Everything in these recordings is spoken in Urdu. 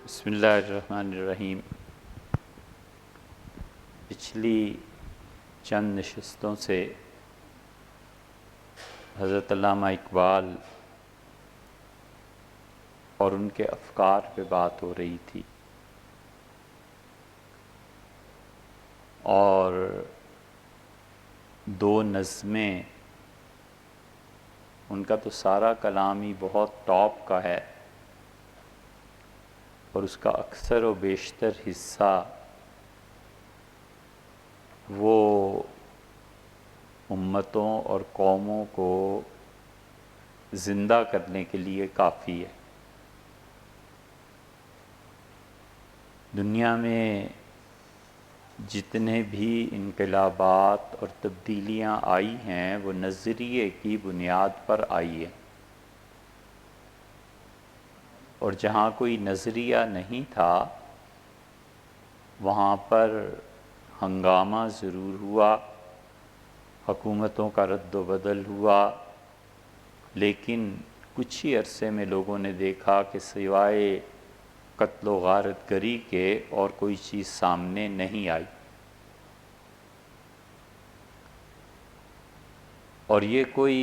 بسم اللہ الرحمن الرحیم۔ پچھلی چند نشستوں سے حضرت علامہ اقبال اور ان کے افکار پہ بات ہو رہی تھی، اور دو نظمیں، ان کا تو سارا کلام ہی بہت ٹاپ کا ہے، اور اس کا اکثر و بیشتر حصہ وہ امتوں اور قوموں کو زندہ کرنے کے لیے کافی ہے۔ دنیا میں جتنے بھی انقلابات اور تبدیلیاں آئی ہیں وہ نظریے کی بنیاد پر آئی ہیں، اور جہاں کوئی نظریہ نہیں تھا وہاں پر ہنگامہ ضرور ہوا، حکومتوں کا رد و بدل ہوا، لیکن کچھ ہی عرصے میں لوگوں نے دیکھا کہ سوائے قتل و غارت گری کے اور کوئی چیز سامنے نہیں آئی۔ اور یہ کوئی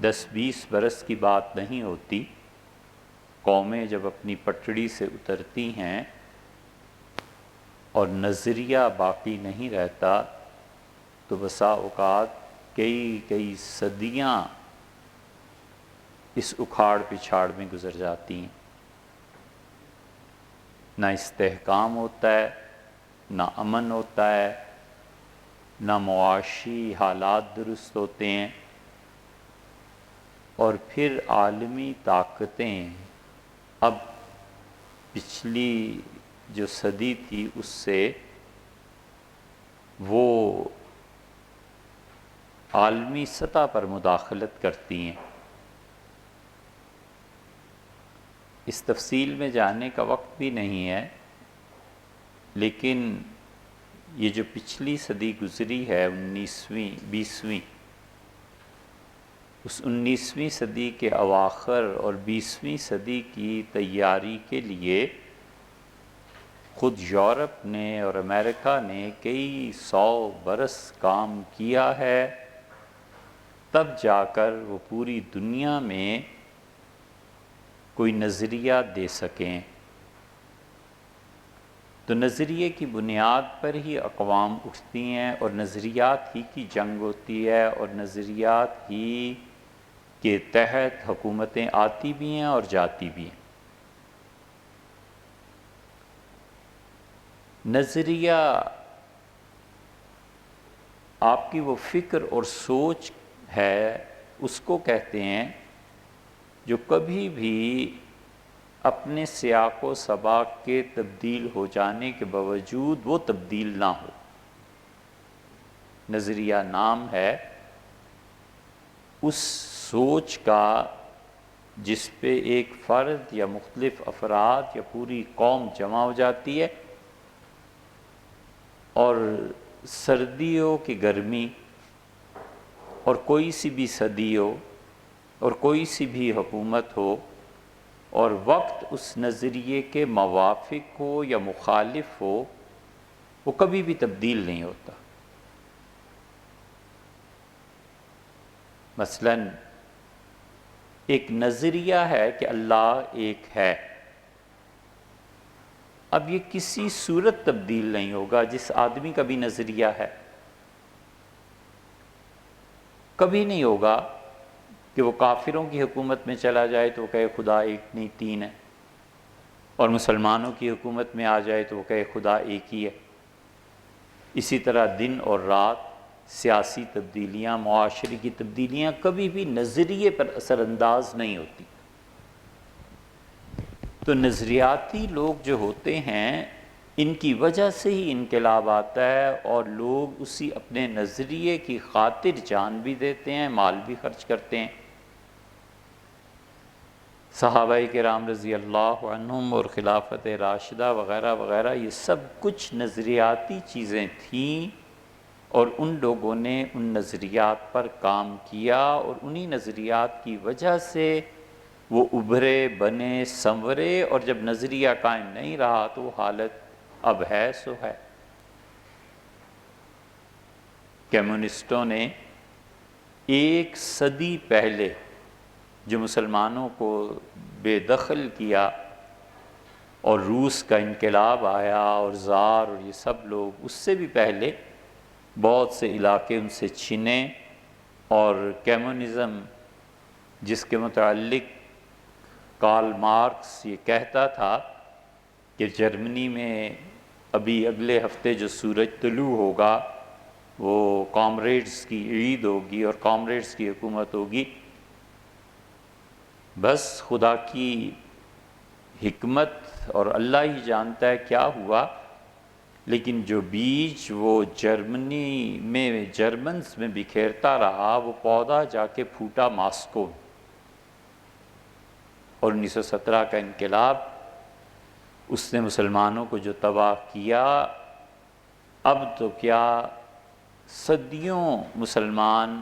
10-20 برس کی بات نہیں ہوتی۔ قومیں جب اپنی پٹڑی سے اترتی ہیں اور نظریہ باقی نہیں رہتا تو بسا اوقات کئی صدیاں اس اکھاڑ پچھاڑ میں گزر جاتی ہیں، نہ استحکام ہوتا ہے، نہ امن ہوتا ہے، نہ معاشی حالات درست ہوتے ہیں، اور پھر عالمی طاقتیں اب پچھلی جو صدی تھی اس سے وہ عالمی سطح پر مداخلت کرتی ہیں۔ اس تفصیل میں جانے کا وقت بھی نہیں ہے، لیکن یہ جو پچھلی صدی گزری ہے 19ویں 20ویں، اس 19ویں صدی کے اواخر اور 20ویں صدی کی تیاری کے لیے خود یورپ نے اور امریکہ نے کئی 100 برس کام کیا ہے، تب جا کر وہ پوری دنیا میں کوئی نظریہ دے سکیں۔ تو نظریے کی بنیاد پر ہی اقوام اٹھتی ہیں، اور نظریات ہی کی جنگ ہوتی ہے، اور نظریات ہی کے تحت حکومتیں آتی بھی ہیں اور جاتی بھی ہیں۔ نظریہ آپ کی وہ فکر اور سوچ ہے، اس کو کہتے ہیں جو کبھی بھی اپنے سیاق و سباق کے تبدیل ہو جانے کے باوجود وہ تبدیل نہ ہو۔ نظریہ نام ہے اس سوچ کا جس پہ ایک فرد یا مختلف افراد یا پوری قوم جمع ہو جاتی ہے، اور سردی ہو کہ گرمی، اور کوئی سی بھی صدی ہو اور کوئی سی بھی حکومت ہو، اور وقت اس نظریے کے موافق ہو یا مخالف ہو، وہ کبھی بھی تبدیل نہیں ہوتا۔ مثلا ایک نظریہ ہے کہ اللہ ایک ہے، اب یہ کسی صورت تبدیل نہیں ہوگا۔ جس آدمی کا بھی نظریہ ہے کبھی نہیں ہوگا کہ وہ کافروں کی حکومت میں چلا جائے تو وہ کہے خدا ایک نہیں تین ہے، اور مسلمانوں کی حکومت میں آ جائے تو وہ کہے خدا ایک ہی ہے۔ اسی طرح دن اور رات، سیاسی تبدیلیاں، معاشرے کی تبدیلیاں کبھی بھی نظریے پر اثر انداز نہیں ہوتی۔ تو نظریاتی لوگ جو ہوتے ہیں ان کی وجہ سے ہی انقلاب آتا ہے، اور لوگ اسی اپنے نظریے کی خاطر جان بھی دیتے ہیں، مال بھی خرچ کرتے ہیں۔ صحابہ کرام رضی اللہ عنہم اور خلافت راشدہ وغیرہ وغیرہ، یہ سب کچھ نظریاتی چیزیں تھیں، اور ان لوگوں نے ان نظریات پر کام کیا، اور انہی نظریات کی وجہ سے وہ ابھرے بنے سنورے، اور جب نظریہ قائم نہیں رہا تو وہ حالت اب ہے سو ہے۔ کمیونسٹوں نے ایک صدی پہلے جو مسلمانوں کو بے دخل کیا اور روس کا انقلاب آیا اور زار اور یہ سب لوگ، اس سے بھی پہلے بہت سے علاقے ان سے چھنے، اور کمیونزم جس کے متعلق کارل مارکس یہ کہتا تھا کہ جرمنی میں ابھی اگلے ہفتے جو سورج طلوع ہوگا وہ کامریڈز کی عید ہوگی اور کامریڈز کی حکومت ہوگی، بس خدا کی حکمت اور اللہ ہی جانتا ہے کیا ہوا، لیکن جو بیج وہ جرمنی میں جرمنز میں بکھیرتا رہا، وہ پودا جا کے پھوٹا ماسکو میں، اور 1917 کا انقلاب اس نے مسلمانوں کو جو تباہ کیا، اب تو کیا صدیوں مسلمان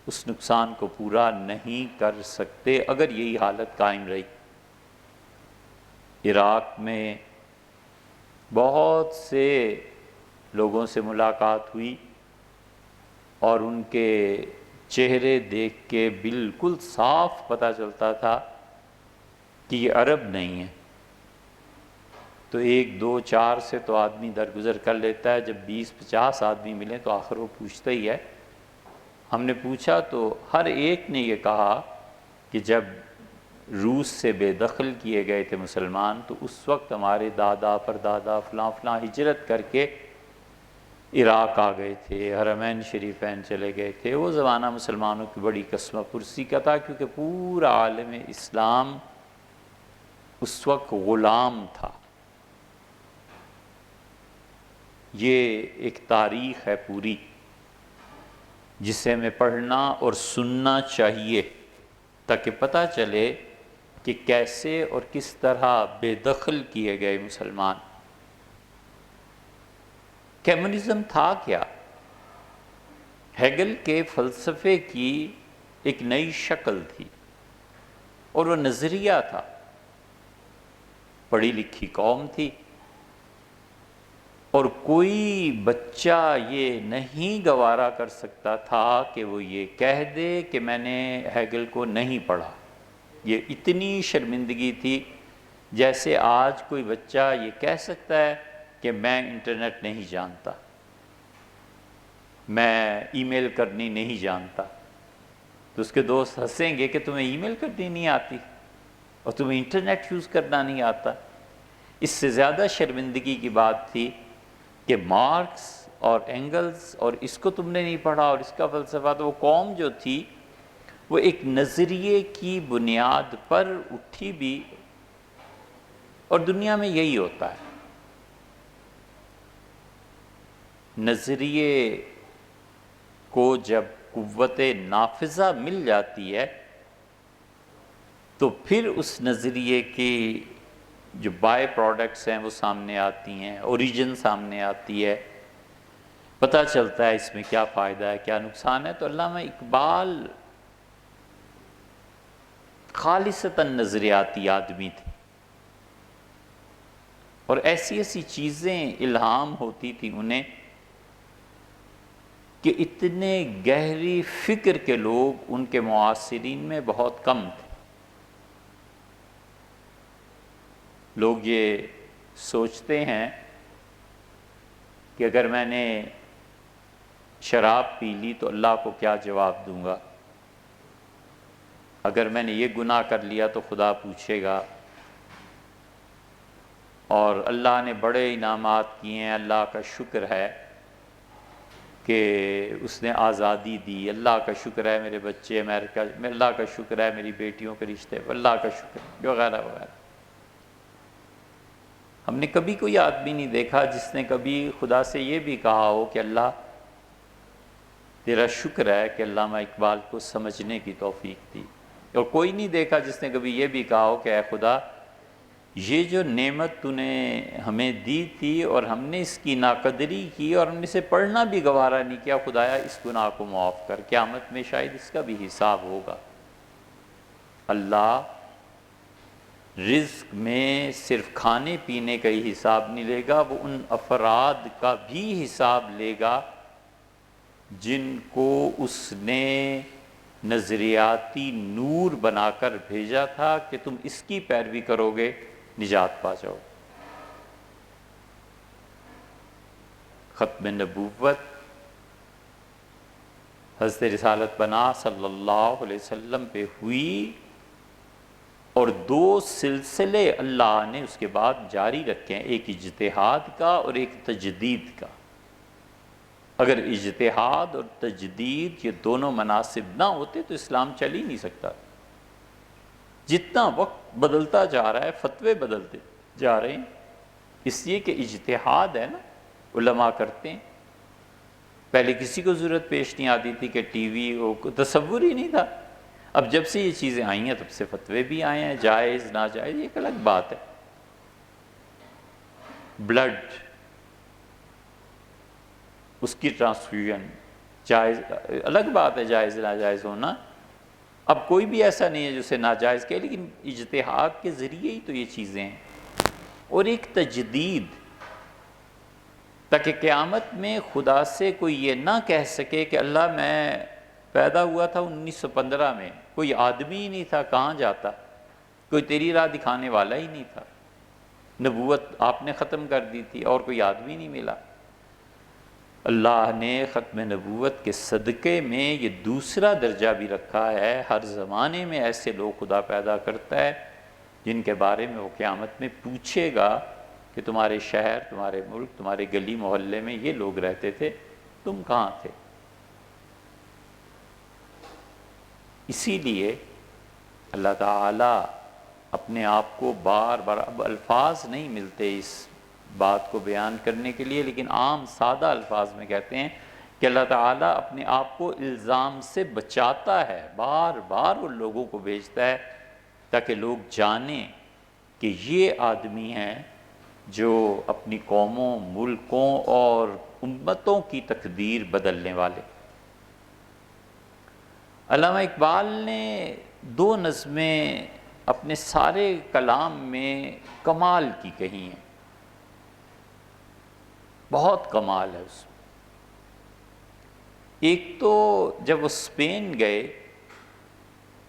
اس نقصان کو پورا نہیں کر سکتے اگر یہی حالت قائم رہی۔ عراق میں بہت سے لوگوں سے ملاقات ہوئی اور ان کے چہرے دیکھ کے بالکل صاف پتہ چلتا تھا کہ یہ عرب نہیں ہے۔ تو 1 2 4 سے تو آدمی درگزر کر لیتا ہے، جب 20 50 آدمی ملیں تو آخر وہ پوچھتا ہی ہے۔ ہم نے پوچھا تو ہر ایک نے یہ کہا کہ جب روس سے بے دخل کیے گئے تھے مسلمان، تو اس وقت ہمارے دادا پردادا فلاں فلاں ہجرت کر کے عراق آ گئے تھے، حرمین شریفین چلے گئے تھے۔ وہ زمانہ مسلمانوں کی بڑی قسمہ پرسی کا تھا، کیونکہ پورا عالم اسلام اس وقت غلام تھا۔ یہ ایک تاریخ ہے پوری جسے ہمیں پڑھنا اور سننا چاہیے تاکہ پتہ چلے کہ کیسے اور کس طرح بے دخل کیے گئے مسلمان۔ کمیونزم تھا کیا؟ ہیگل کے فلسفے کی ایک نئی شکل تھی اور وہ نظریہ تھا۔ پڑھی لکھی قوم تھی اور کوئی بچہ یہ نہیں گوارا کر سکتا تھا کہ وہ یہ کہہ دے کہ میں نے ہیگل کو نہیں پڑھا۔ یہ اتنی شرمندگی تھی، جیسے آج کوئی بچہ یہ کہہ سکتا ہے کہ میں انٹرنیٹ نہیں جانتا، میں ای میل کرنی نہیں جانتا، تو اس کے دوست ہنسیں گے کہ تمہیں ای میل کرنی نہیں آتی اور تمہیں انٹرنیٹ یوز کرنا نہیں آتا۔ اس سے زیادہ شرمندگی کی بات تھی کہ مارکس اور اینگلز اور اس کو تم نے نہیں پڑھا اور اس کا فلسفہ، تو وہ قوم جو تھی وہ ایک نظریے کی بنیاد پر اٹھی بھی، اور دنیا میں یہی ہوتا ہے۔ نظریے کو جب قوت نافذہ مل جاتی ہے تو پھر اس نظریے کی جو بائی پروڈکٹس ہیں وہ سامنے آتی ہیں، اوریجن سامنے آتی ہے، پتہ چلتا ہے اس میں کیا فائدہ ہے کیا نقصان ہے۔ تو علامہ اقبال خالصتاً نظریاتی آدمی تھے، اور ایسی ایسی چیزیں الہام ہوتی تھی انہیں کہ اتنے گہری فکر کے لوگ ان کے معاصرین میں بہت کم تھے۔ لوگ یہ سوچتے ہیں کہ اگر میں نے شراب پی لی تو اللہ کو کیا جواب دوں گا، اگر میں نے یہ گناہ کر لیا تو خدا پوچھے گا، اور اللہ نے بڑے انعامات کیے ہیں، اللہ کا شکر ہے کہ اس نے آزادی دی، اللہ کا شکر ہے میرے بچے امریکہ میں، اللہ کا شکر ہے میری بیٹیوں کے رشتے، اللہ کا شکر ہے، وغیرہ وغیرہ۔ ہم نے کبھی کوئی آدمی نہیں دیکھا جس نے کبھی خدا سے یہ بھی کہا ہو کہ اللہ تیرا شکر ہے کہ علامہ اقبال کو سمجھنے کی توفیق دی، اور کوئی نہیں دیکھا جس نے کبھی یہ بھی کہا ہو کہ اے خدا یہ جو نعمت تو نے ہمیں دی تھی اور ہم نے اس کی ناقدری کی اور ہم نے اسے پڑھنا بھی گوارا نہیں کیا، خدایا اس گناہ کو معاف کر، قیامت میں شاید اس کا بھی حساب ہوگا۔ اللہ رزق میں صرف کھانے پینے کا ہی حساب نہیں لے گا، وہ ان افراد کا بھی حساب لے گا جن کو اس نے نظریاتی نور بنا کر بھیجا تھا کہ تم اس کی پیروی کرو گے نجات پا جاؤ۔ ختم نبوت حضرت رسالت بنا صلی اللہ علیہ وسلم پہ ہوئی، اور 2 سلسلے اللہ نے اس کے بعد جاری رکھے ہیں، ایک اجتہاد کا اور ایک تجدید کا۔ اگر اجتہاد اور تجدید یہ دونوں مناسب نہ ہوتے تو اسلام چل ہی نہیں سکتا۔ جتنا وقت بدلتا جا رہا ہے فتوے بدلتے جا رہے ہیں، اس لیے کہ اجتہاد ہے نا، علماء کرتے ہیں۔ پہلے کسی کو ضرورت پیش نہیں آتی تھی کہ ٹی وی ہو، تصور ہی نہیں تھا۔ اب جب سے یہ چیزیں آئی ہیں تب سے فتوے بھی آئے ہیں، جائز ناجائز یہ ایک الگ بات ہے۔ بلڈ، اس کی ٹرانسفیوژن جائز، الگ بات ہے جائز ناجائز ہونا۔ اب کوئی بھی ایسا نہیں ہے جو اسے ناجائز کہے، لیکن اجتہاد کے ذریعے ہی تو یہ چیزیں ہیں۔ اور ایک تجدید، تاکہ قیامت میں خدا سے کوئی یہ نہ کہہ سکے کہ اللہ میں پیدا ہوا تھا 1915 میں، کوئی آدمی ہی نہیں تھا، کہاں جاتا، کوئی تیری راہ دکھانے والا ہی نہیں تھا، نبوت آپ نے ختم کر دی تھی اور کوئی آدمی نہیں ملا۔ اللہ نے ختم نبوت کے صدقے میں یہ دوسرا درجہ بھی رکھا ہے، ہر زمانے میں ایسے لوگ خدا پیدا کرتا ہے جن کے بارے میں وہ قیامت میں پوچھے گا کہ تمہارے شہر، تمہارے ملک، تمہارے گلی محلے میں یہ لوگ رہتے تھے، تم کہاں تھے؟ اسی لیے اللہ تعالیٰ اپنے آپ کو بار بار، اب الفاظ نہیں ملتے اس بات کو بیان کرنے کے لیے، لیکن عام سادہ الفاظ میں کہتے ہیں کہ اللہ تعالیٰ اپنے آپ کو الزام سے بچاتا ہے، بار بار وہ لوگوں کو بھیجتا ہے تاکہ لوگ جانیں کہ یہ آدمی ہیں جو اپنی قوموں، ملکوں اور امتوں کی تقدیر بدلنے والے۔ علامہ اقبال نے 2 نظمیں اپنے سارے کلام میں کمال کی کہی ہیں، بہت کمال ہے اس میں۔ ایک تو جب وہ اسپین گئے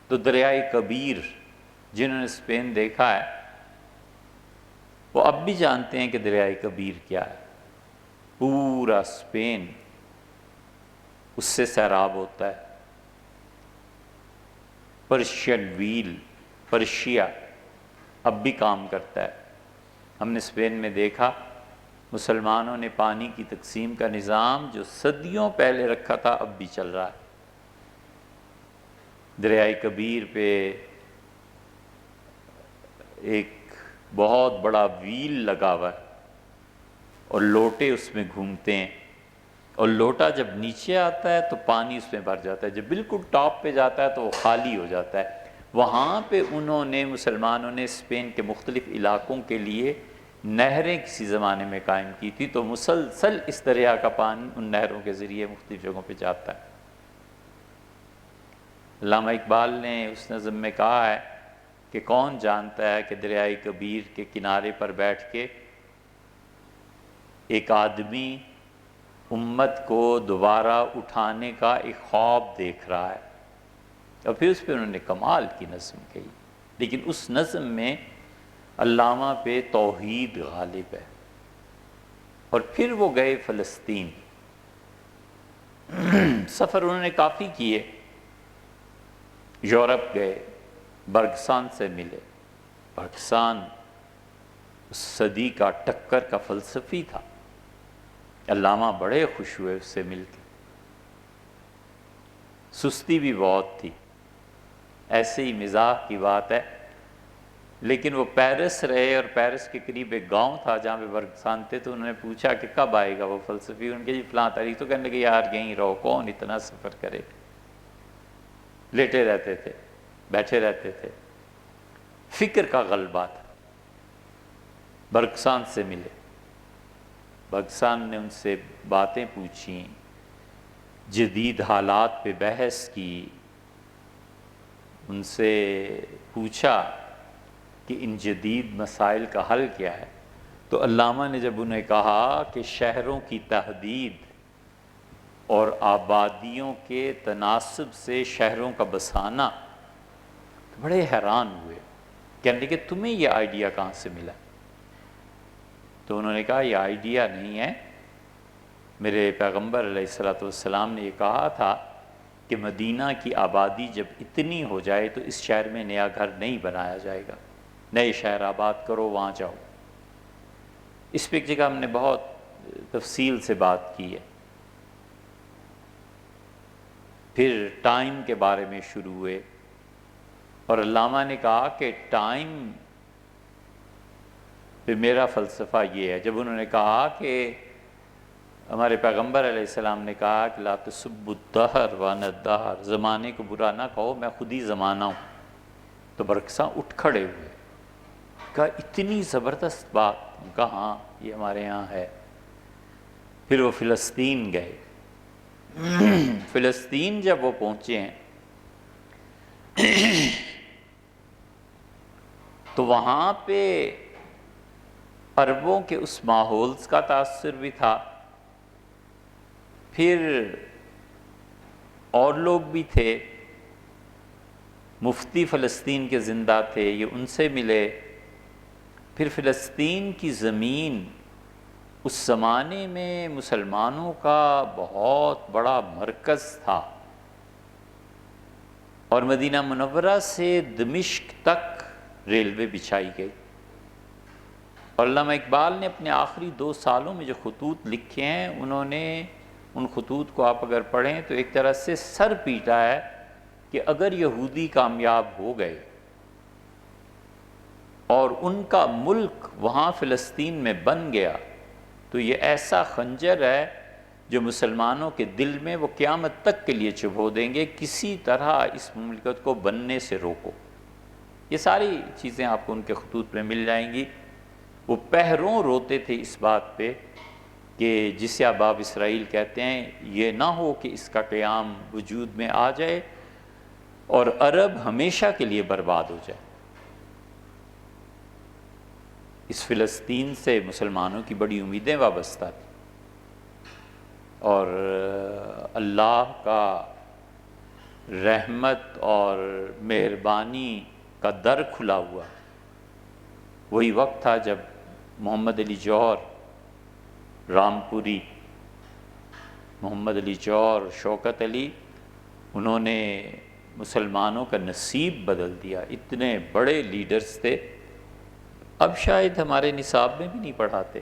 تو دریائے کبیر، جنہوں نے اسپین دیکھا ہے وہ اب بھی جانتے ہیں کہ دریائے کبیر کیا ہے۔ پورا اسپین اس سے سیراب ہوتا ہے۔ پرشین ویل، پرشیا اب بھی کام کرتا ہے۔ ہم نے اسپین میں دیکھا مسلمانوں نے پانی کی تقسیم کا نظام جو صدیوں پہلے رکھا تھا اب بھی چل رہا ہے۔ دریائے کبیر پہ ایک بہت بڑا ویل لگا ہوا ہے اور لوٹے اس میں گھومتے ہیں، اور لوٹا جب نیچے آتا ہے تو پانی اس میں بھر جاتا ہے، جب بالکل ٹاپ پہ جاتا ہے تو وہ خالی ہو جاتا ہے۔ وہاں پہ انہوں نے، مسلمانوں نے اسپین کے مختلف علاقوں کے لیے نہریں کسی زمانے میں قائم کی تھی، تو مسلسل اس دریا کا پانی ان نہروں کے ذریعے مختلف جگہوں پہ جاتا ہے۔ علامہ اقبال نے اس نظم میں کہا ہے کہ کون جانتا ہے کہ دریائے کبیر کے کنارے پر بیٹھ کے ایک آدمی امت کو دوبارہ اٹھانے کا ایک خواب دیکھ رہا ہے۔ اور پھر اس پہ انہوں نے کمال کی نظم کہی، لیکن اس نظم میں علامہ پہ توحید غالب ہے۔ اور پھر وہ گئے فلسطین، سفر انہوں نے کافی کیے، یورپ گئے، برگسان سے ملے۔ برگسان اس صدی کا ٹکر کا فلسفی تھا، علامہ بڑے خوش ہوئے اس سے مل کے۔ سستی بھی بہت تھی، ایسے ہی مزاح کی بات ہے، لیکن وہ پیرس رہے اور پیرس کے قریب ایک گاؤں تھا جہاں پہ برگسان تھے، تو انہوں نے پوچھا کہ کب آئے گا وہ فلسفی، ان کے جی فلاں تاریخ، تو کہنے لگے یار یہیں رہو، کون اتنا سفر کرے۔ لیٹے رہتے تھے، بیٹھے رہتے تھے، فکر کا غلبہ تھا۔ برگسان سے ملے، برگسان نے ان سے باتیں پوچھیں، جدید حالات پہ بحث کی، ان سے پوچھا کہ ان جدید مسائل کا حل کیا ہے، تو علامہ نے جب انہیں کہا کہ شہروں کی تحدید اور آبادیوں کے تناسب سے شہروں کا بسانا، تو بڑے حیران ہوئے، کہنے کہ تمہیں یہ آئیڈیا کہاں سے ملا؟ تو انہوں نے کہا یہ آئیڈیا نہیں ہے، میرے پیغمبر علیہ السلام نے یہ کہا تھا کہ مدینہ کی آبادی جب اتنی ہو جائے تو اس شہر میں نیا گھر نہیں بنایا جائے گا، نئے شہر آباد کرو، وہاں جاؤ۔ اس پہ ایک جگہ ہم نے بہت تفصیل سے بات کی ہے۔ پھر ٹائم کے بارے میں شروع ہوئے، اور علامہ نے کہا کہ ٹائم پہ میرا فلسفہ یہ ہے۔ جب انہوں نے کہا کہ ہمارے پیغمبر علیہ السلام نے کہا کہ لا تسبوا الدہر وانا الدہر، زمانے کو برا نہ کہو، میں خود ہی زمانہ ہوں، تو برکساں اٹھ کھڑے ہوئے، کہا اتنی زبردست بات، کہا ہاں یہ ہمارے یہاں ہے۔ پھر وہ فلسطین گئے۔ فلسطین جب وہ پہنچے ہیں تو وہاں پہ عربوں کے اس ماحول کا تاثر بھی تھا، پھر اور لوگ بھی تھے، مفتی فلسطین کے زندہ تھے، یہ ان سے ملے۔ پھر فلسطین کی زمین اس زمانے میں مسلمانوں کا بہت بڑا مرکز تھا، اور مدینہ منورہ سے دمشق تک ریلوے بچھائی گئی۔ اور علامہ اقبال نے اپنے آخری 2 سالوں میں جو خطوط لکھے ہیں، انہوں نے ان خطوط کو آپ اگر پڑھیں تو ایک طرح سے سر پیٹا ہے کہ اگر یہودی کامیاب ہو گئے اور ان کا ملک وہاں فلسطین میں بن گیا تو یہ ایسا خنجر ہے جو مسلمانوں کے دل میں وہ قیامت تک کے لیے چبھو دیں گے، کسی طرح اس مملکت کو بننے سے روکو۔ یہ ساری چیزیں آپ کو ان کے خطوط میں مل جائیں گی۔ وہ پہروں روتے تھے اس بات پہ کہ جسے اب آپ اسرائیل کہتے ہیں، یہ نہ ہو کہ اس کا قیام وجود میں آ جائے اور عرب ہمیشہ کے لیے برباد ہو جائے۔ اس فلسطین سے مسلمانوں کی بڑی امیدیں وابستہ تھیں، اور اللہ کا رحمت اور مہربانی کا در کھلا ہوا۔ وہی وقت تھا جب محمد علی جوہر رامپوری، محمد علی جوہر، شوکت علی، انہوں نے مسلمانوں کا نصیب بدل دیا۔ اتنے بڑے لیڈرز تھے، اب شاید ہمارے نصاب میں بھی نہیں پڑھاتے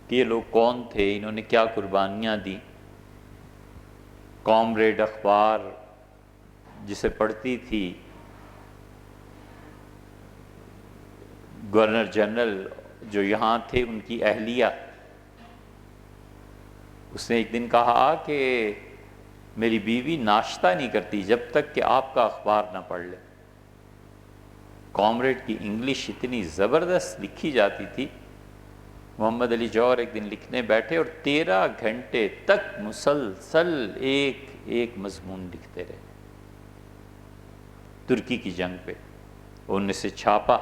کہ یہ لوگ کون تھے، انہوں نے کیا قربانیاں دیں۔ کامریڈ اخبار جسے پڑھتی تھی گورنر جنرل جو یہاں تھے، ان کی اہلیہ، اس نے ایک دن کہا کہ میری بیوی ناشتہ نہیں کرتی جب تک کہ آپ کا اخبار نہ پڑھ لے۔ کامریڈ کی انگلش اتنی زبردست لکھی جاتی تھی۔ محمد علی جوہر ایک دن لکھنے بیٹھے اور 13 گھنٹے تک مسلسل ایک مضمون لکھتے رہے ترکی کی جنگ پہ۔ انہوں نے سے چھاپا،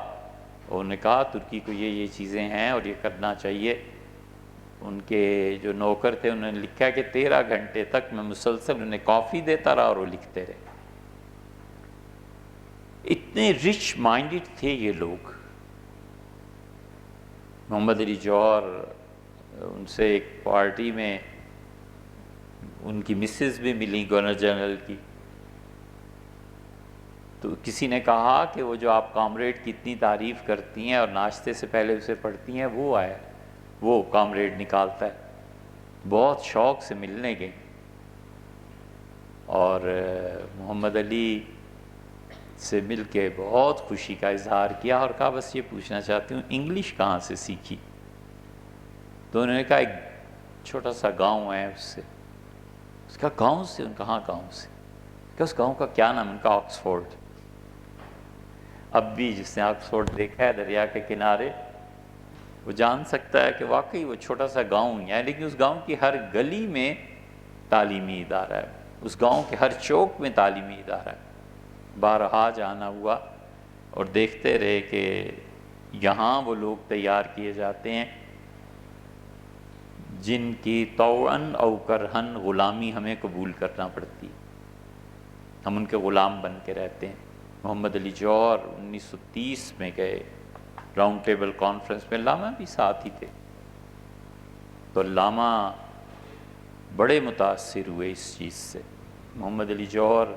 انہوں نے کہا ترکی کو یہ چیزیں ہیں اور یہ کرنا چاہیے۔ ان کے جو نوکر تھے انہوں نے لکھا کہ 13 گھنٹے تک میں مسلسل انہیں کافی دیتا رہا اور وہ لکھتے رہے۔ اتنے رچ مائنڈڈ تھے یہ لوگ۔ محمد علی جوہر، ان سے ایک پارٹی میں ان کی مسز بھی ملی گورنر جنرل کی، تو کسی نے کہا کہ وہ جو آپ کامریڈ کی اتنی تعریف کرتی ہیں اور ناشتے سے پہلے اسے پڑھتی ہیں، وہ آیا، وہ کامریڈ نکالتا ہے۔ بہت شوق سے ملنے گئے اور محمد علی سے مل کے بہت خوشی کا اظہار کیا اور کہا بس یہ پوچھنا چاہتی ہوں انگلش کہاں سے سیکھی؟ تو انہوں نے کہا ایک چھوٹا سا گاؤں ہے اس سے۔ اس کا گاؤں سے؟ ان کہاں گاؤں سے؟ کہ اس گاؤں کا کیا نام؟ ان کا آکسفورڈ۔ اب بھی جس نے آکسفورڈ دیکھا ہے دریا کے کنارے، وہ جان سکتا ہے کہ واقعی وہ چھوٹا سا گاؤں ہی ہے، لیکن اس گاؤں کی ہر گلی میں تعلیمی ادارہ ہے، اس گاؤں کے ہر چوک میں تعلیمی ادارہ ہے۔ بارہا جانا ہوا اور دیکھتے رہے کہ یہاں وہ لوگ تیار کیے جاتے ہیں جن کی طوعاً او کرہن غلامی ہمیں قبول کرنا پڑتی، ہم ان کے غلام بن کے رہتے ہیں۔ محمد علی جوہر 1930 میں گئے راؤنڈ ٹیبل کانفرنس میں، علامہ بھی ساتھ ہی تھے، تو علامہ بڑے متاثر ہوئے اس چیز سے۔ محمد علی جوہر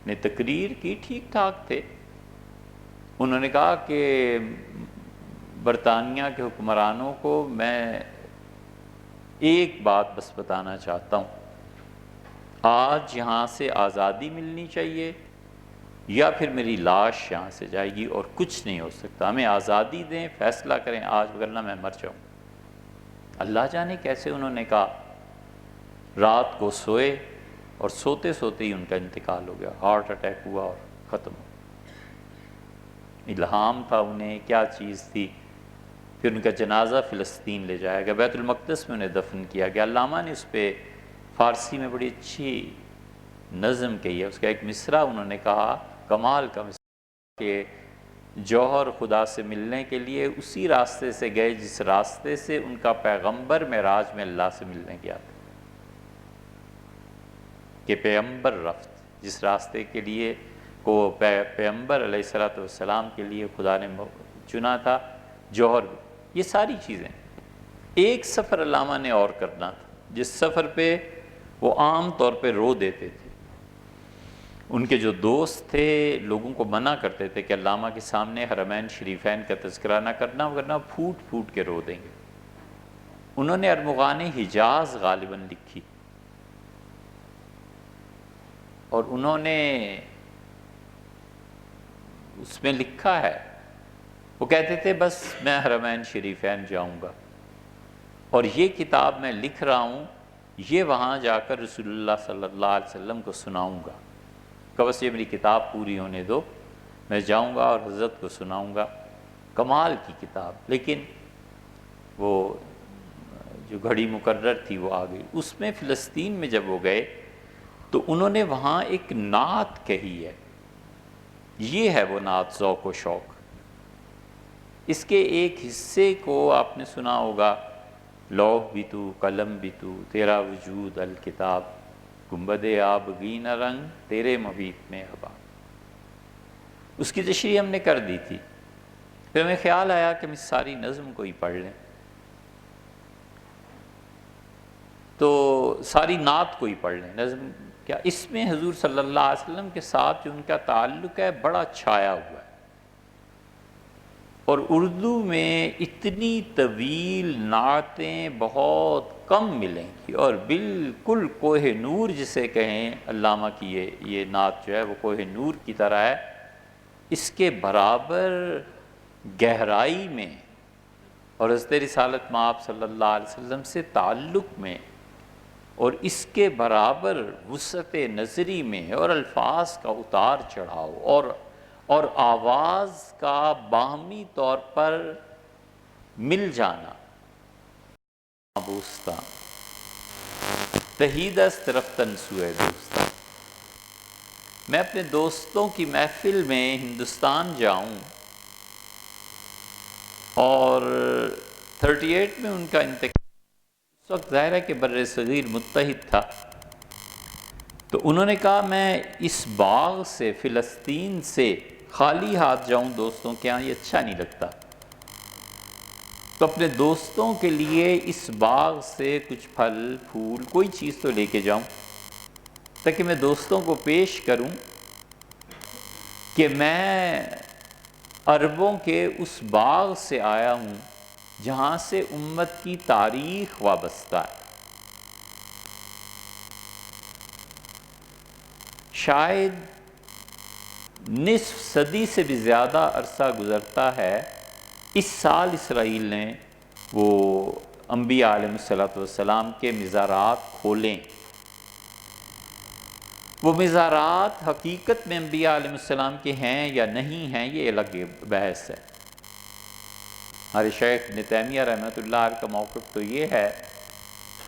نے تقریر کی، ٹھیک ٹھاک تھے، انہوں نے کہا کہ برطانیہ کے حکمرانوں کو میں ایک بات بس بتانا چاہتا ہوں، آج یہاں سے آزادی ملنی چاہیے یا پھر میری لاش یہاں سے جائے گی، اور کچھ نہیں ہو سکتا، ہمیں آزادی دیں، فیصلہ کریں آج، وگرنہ میں مر جاؤں۔ اللہ جانے کیسے انہوں نے کہا، رات کو سوئے اور سوتے سوتے ہی ان کا انتقال ہو گیا، ہارٹ اٹیک ہوا اور ختم ہو۔ الہام تھا انہیں، کیا چیز تھی۔ پھر ان کا جنازہ فلسطین لے جایا گیا، بیت المقدس میں انہیں دفن کیا گیا۔ علامہ نے اس پہ فارسی میں بڑی اچھی نظم کہی ہے، اس کا ایک مصرع انہوں نے کہا، کمال کا مصرع، کہ جوہر خدا سے ملنے کے لیے اسی راستے سے گئے جس راستے سے ان کا پیغمبر معراج میں اللہ سے ملنے گیا تھا، کہ پیغمبر رفت جس راستے کے لیے کو پیغمبر علیہ السلام کے لیے خدا نے چنا تھا، جوہر بھی۔ یہ ساری چیزیں ایک سفر علامہ نے اور کرنا تھا، جس سفر پہ وہ عام طور پہ رو دیتے تھے، ان کے جو دوست تھے لوگوں کو منع کرتے تھے کہ علامہ کے سامنے حرمین شریفین کا تذکرہ نہ کرنا، ورنہ پھوٹ پھوٹ کے رو دیں گے۔ انہوں نے ارمغان حجاز غالباً لکھی، اور انہوں نے اس میں لکھا ہے، وہ کہتے تھے بس میں حرمین شریفین جاؤں گا، اور یہ کتاب میں لکھ رہا ہوں، یہ وہاں جا کر رسول اللہ صلی اللہ علیہ وسلم کو سناؤں گا، کہ بس یہ میری کتاب پوری ہونے دو، میں جاؤں گا اور حضرت کو سناؤں گا۔ کمال کی کتاب، لیکن وہ جو گھڑی مقرر تھی وہ آ گئی۔ اس میں فلسطین میں جب وہ گئے تو انہوں نے وہاں ایک نعت کہی ہے، یہ ہے وہ نعت، ذوق و شوق۔ اس کے ایک حصے کو آپ نے سنا ہوگا، لوح بھی تو قلم بھی تو، تیرا وجود الکتاب، گنبد آبگین رنگ تیرے مبیت میں ابا۔ اس کی تشریح ہم نے کر دی تھی، پھر ہمیں خیال آیا کہ ہم اس ساری نظم کو ہی پڑھ لیں، تو ساری نعت کو ہی پڑھ لیں۔ نظم کیا، اس میں حضور صلی اللہ علیہ وسلم کے ساتھ جو ان کا تعلق ہے بڑا چھایا ہوا ہے، اور اردو میں اتنی طویل نعتیں بہت کم ملیں گی، اور بالکل کوہ نور جسے کہیں، علامہ کی یہ نعت جو ہے وہ کوہ نور کی طرح ہے، اس کے برابر گہرائی میں اور حضرت رسالت مآب صلی اللہ علیہ وسلم سے تعلق میں، اور اس کے برابر وسعت نظری میں، اور الفاظ کا اتار چڑھاؤ، اور آواز کا باہمی طور پر مل جانا۔ بوستان تہی دست رفتن سوئے دوستان، میں اپنے دوستوں کی محفل میں ہندوستان جاؤں، اور 38 میں ان کا انتقال، اس وقت ظاہر ہے کہ بر صغیر متحد تھا، تو انہوں نے کہا میں اس باغ سے، فلسطین سے خالی ہاتھ جاؤں دوستوں کے ہاں، یہ اچھا نہیں لگتا، تو اپنے دوستوں کے لیے اس باغ سے کچھ پھل پھول کوئی چیز تو لے کے جاؤں، تاکہ میں دوستوں کو پیش کروں کہ میں عربوں کے اس باغ سے آیا ہوں جہاں سے امت کی تاریخ وابستہ ہے۔ شاید نصف صدی سے بھی زیادہ عرصہ گزرتا ہے، اس سال اسرائیل نے وہ انبیاء علیہ السلام کے مزارات کھولیں۔ وہ مزارات حقیقت میں انبیاء علیہ السلام کے ہیں یا نہیں ہیں، یہ الگ بحث ہے۔ ہمارے شیخ ابن تیمیہ رحمۃ اللہ علیہ کا موقف تو یہ ہے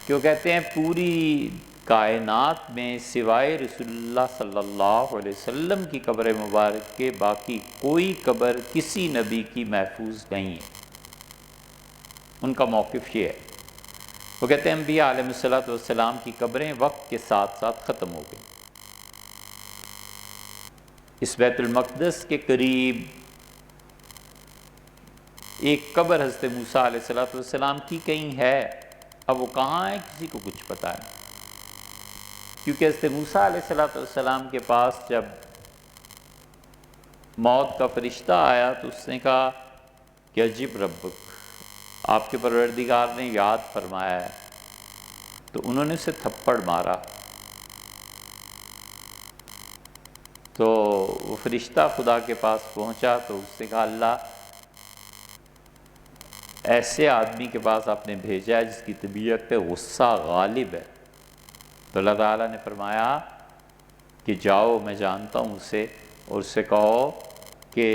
کہ وہ کہتے ہیں پوری کائنات میں سوائے رسول اللہ صلی اللہ علیہ وسلم کی قبر مبارک کے باقی کوئی قبر کسی نبی کی محفوظ نہیں ہے۔ ان کا موقف یہ ہے، وہ کہتے ہیں انبیاء علیہ الصلوۃ والسلام کی قبریں وقت کے ساتھ ساتھ ختم ہو گئیں۔ اس بیت المقدس کے قریب ایک قبر حضرت موسیٰ علیہ الصلوۃ والسلام کی کہیں ہے، اب وہ کہاں ہے کسی کو کچھ پتہ نہیں، کیونکہ حضرت موسیٰ علیہ الصلوۃ والسلام کے پاس جب موت کا فرشتہ آیا تو اس نے کہا کہ عجب ربک، آپ کے پروردگار نے یاد فرمایا ہے، تو انہوں نے اسے تھپڑ مارا۔ تو وہ فرشتہ خدا کے پاس پہنچا تو اس نے کہا اللہ ایسے آدمی کے پاس آپ نے بھیجا ہے جس کی طبیعت پہ غصہ غالب ہے۔ تو اللہ تعالیٰ نے فرمایا کہ جاؤ میں جانتا ہوں اسے، اور اس سے کہو کہ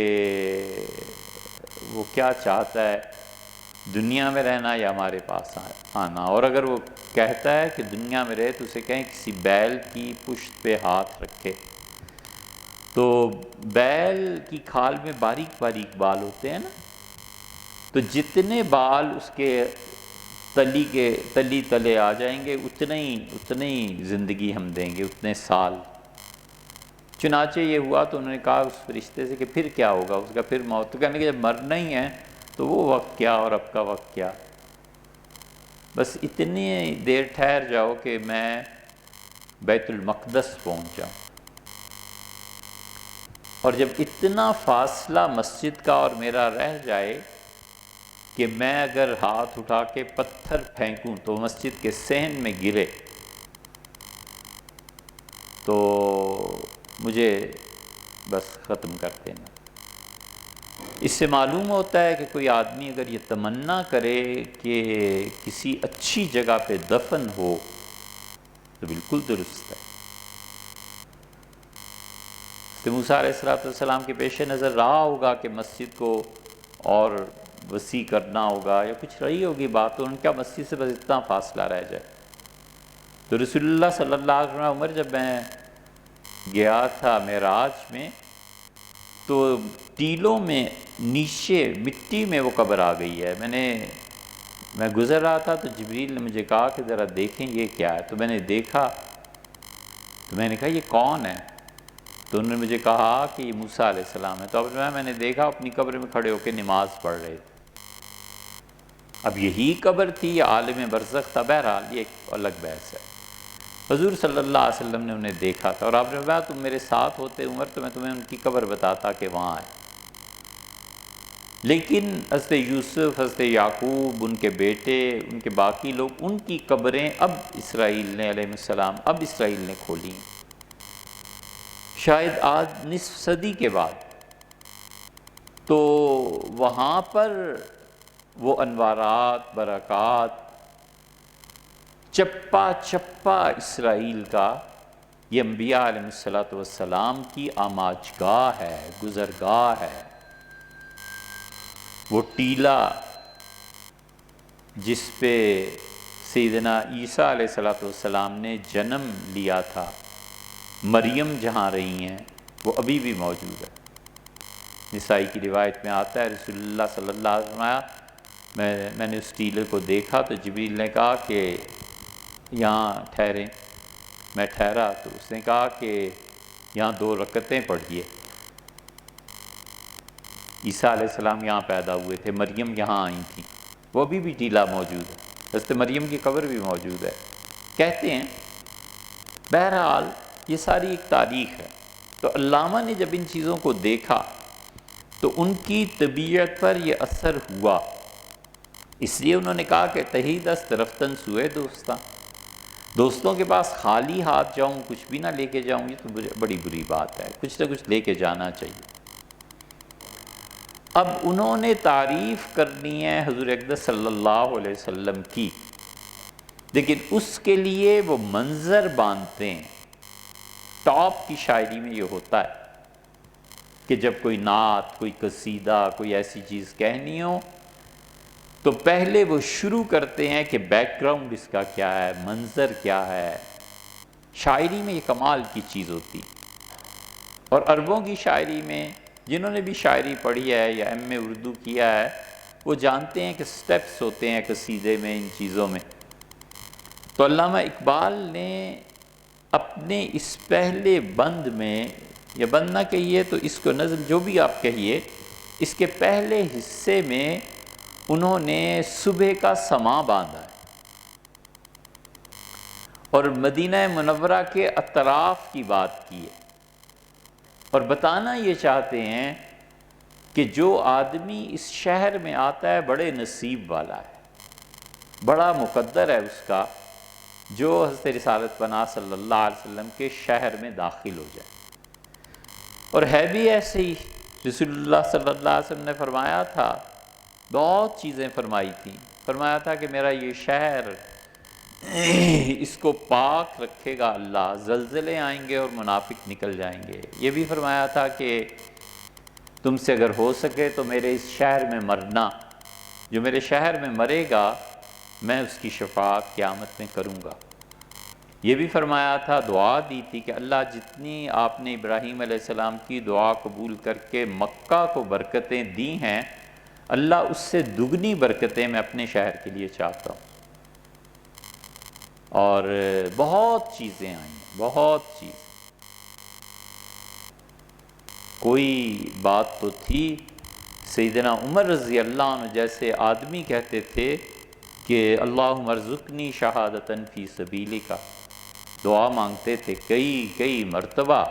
وہ کیا چاہتا ہے، دنیا میں رہنا یا ہمارے پاس آنا، اور اگر وہ کہتا ہے کہ دنیا میں رہے تو اسے کہیں کسی بیل کی پشت پہ ہاتھ رکھے۔ تو بیل کی کھال میں باریک باریک بال ہوتے ہیں نا، تو جتنے بال اس کے تلی تلے آ جائیں گے اتنی زندگی ہم دیں گے، اتنے سال۔ چنانچہ یہ ہوا تو انہوں نے کہا اس فرشتے سے کہ پھر کیا ہوگا، اس کا پھر موت، تو کہنے کہ جب مرنا ہی ہے تو وہ وقت کیا اور اب کا وقت کیا، بس اتنی دیر ٹھہر جاؤ کہ میں بیت المقدس پہنچ جاؤں۔ اور جب اتنا فاصلہ مسجد کا اور میرا رہ جائے کہ میں اگر ہاتھ اٹھا کے پتھر پھینکوں تو مسجد کے صحن میں گرے تو مجھے بس ختم کر دینا۔ اس سے معلوم ہوتا ہے کہ کوئی آدمی اگر یہ تمنا کرے کہ کسی اچھی جگہ پہ دفن ہو تو بالکل درست ہے۔ موسیٰ علیہ السلام کے پیش نظر رہا ہوگا کہ مسجد کو اور وسیع کرنا ہوگا یا کچھ رہی ہوگی بات، تو ان کا مسجد سے بس اتنا فاصلہ رہ جائے۔ تو رسول اللہ صلی اللہ علیہ وسلم عمر جب میں گیا تھا معراج میں تو ٹیلوں میں نیچے مٹی میں وہ قبر آ گئی ہے۔ میں گزر رہا تھا تو جبریل نے مجھے کہا کہ ذرا دیکھیں یہ کیا ہے، تو میں نے دیکھا تو میں نے کہا یہ کون ہے، تو انہوں نے مجھے کہا کہ یہ موسیٰ علیہ السلام ہے۔ تو اب میں نے دیکھا اپنی قبر میں کھڑے ہو کے نماز پڑھ رہے تھے۔ اب یہی قبر تھی یا عالم برزخ تھا، بہرحال یہ ایک الگ بحث ہے۔ حضور صلی اللہ علیہ وسلم نے انہیں دیکھا تھا اور آپ نے فرمایا تم میرے ساتھ ہوتے عمر تو میں تمہیں ان کی قبر بتاتا کہ وہاں ہے۔ لیکن حضرت یوسف، حضرت یعقوب، ان کے بیٹے، ان کے باقی لوگ، ان کی قبریں اب اسرائیل نے علیہ السلام اسرائیل نے کھولی، شاید آج نصف صدی کے بعد۔ تو وہاں پر وہ انوارات، برکات، چپا چپا اسرائیل کا یہ انبیاء علیہ السلام کی آماج گاہ ہے، گزرگاہ ہے۔ وہ ٹیلہ جس پہ سیدنا عیسیٰ علیہ السلام نے جنم لیا تھا، مریم جہاں رہی ہیں، وہ ابھی بھی موجود ہے۔ نسائی کی روایت میں آتا ہے رسول اللہ صلی اللہ علیہ وسلم میں نے اس ٹیلے کو دیکھا تو جبریل نے کہا کہ یہاں ٹھہریں۔ میں ٹھہرا تو اس نے کہا کہ یہاں 2 رکعتیں پڑھیے۔ عیسیٰ علیہ السلام یہاں پیدا ہوئے تھے، مریم یہاں آئی تھیں، وہ ابھی بھی ٹیلہ موجود ہے، حضرت مریم کی قبر بھی موجود ہے کہتے ہیں۔ بہرحال یہ ساری ایک تاریخ ہے۔ تو علامہ نے جب ان چیزوں کو دیکھا تو ان کی طبیعت پر یہ اثر ہوا، اس لیے انہوں نے کہا کہ تہی دست رفتن سوئے دوستاں، دوستوں کے پاس خالی ہاتھ جاؤں، کچھ بھی نہ لے کے جاؤں، یہ تو بڑی بری بات ہے، کچھ نہ کچھ لے کے جانا چاہیے۔ اب انہوں نے تعریف کرنی ہے حضور اقدس صلی اللہ علیہ وسلم کی، لیکن اس کے لیے وہ منظر باندھتے ہیں۔ ٹاپ کی شاعری میں یہ ہوتا ہے کہ جب کوئی نعت، کوئی قصیدہ، کوئی ایسی چیز کہنی ہو تو پہلے وہ شروع کرتے ہیں کہ بیک گراؤنڈ اس کا کیا ہے، منظر کیا ہے، شاعری میں یہ کمال کی چیز ہوتی، اور عربوں کی شاعری میں جنہوں نے بھی شاعری پڑھی ہے یا ایم اے اردو کیا ہے وہ جانتے ہیں کہ سٹیپس ہوتے ہیں قصیدے میں، ان چیزوں میں۔ تو علامہ اقبال نے اپنے اس پہلے بند میں، یا بند نہ کہیے تو اس کو نظم جو بھی آپ کہیے، اس کے پہلے حصے میں انہوں نے صبح کا سماں باندھا ہے اور مدینہ منورہ کے اطراف کی بات کی ہے، اور بتانا یہ چاہتے ہیں کہ جو آدمی اس شہر میں آتا ہے بڑے نصیب والا ہے، بڑا مقدر ہے اس کا جو حضرت رسالت پناہ صلی اللہ علیہ وسلم کے شہر میں داخل ہو جائے۔ اور ہے بھی ایسے ہی، رسول اللہ صلی اللہ علیہ وسلم نے فرمایا تھا، بہت چیزیں فرمائی تھیں، فرمایا تھا کہ میرا یہ شہر اس کو پاک رکھے گا اللہ، زلزلے آئیں گے اور منافق نکل جائیں گے۔ یہ بھی فرمایا تھا کہ تم سے اگر ہو سکے تو میرے اس شہر میں مرنا، جو میرے شہر میں مرے گا میں اس کی شفاعت قیامت میں کروں گا۔ یہ بھی فرمایا تھا، دعا دی تھی کہ اللہ جتنی آپ نے ابراہیم علیہ السلام کی دعا قبول کر کے مکہ کو برکتیں دی ہیں، اللہ اس سے دگنی برکتیں میں اپنے شہر کے لیے چاہتا ہوں۔ اور بہت چیزیں آئیں، بہت چیز، کوئی بات تو تھی۔ سیدنا عمر رضی اللہ عنہ جیسے آدمی کہتے تھے کہ اللہم ارزقنی شہادتاً فی سبیلک، دعا مانگتے تھے کئی مرتبہ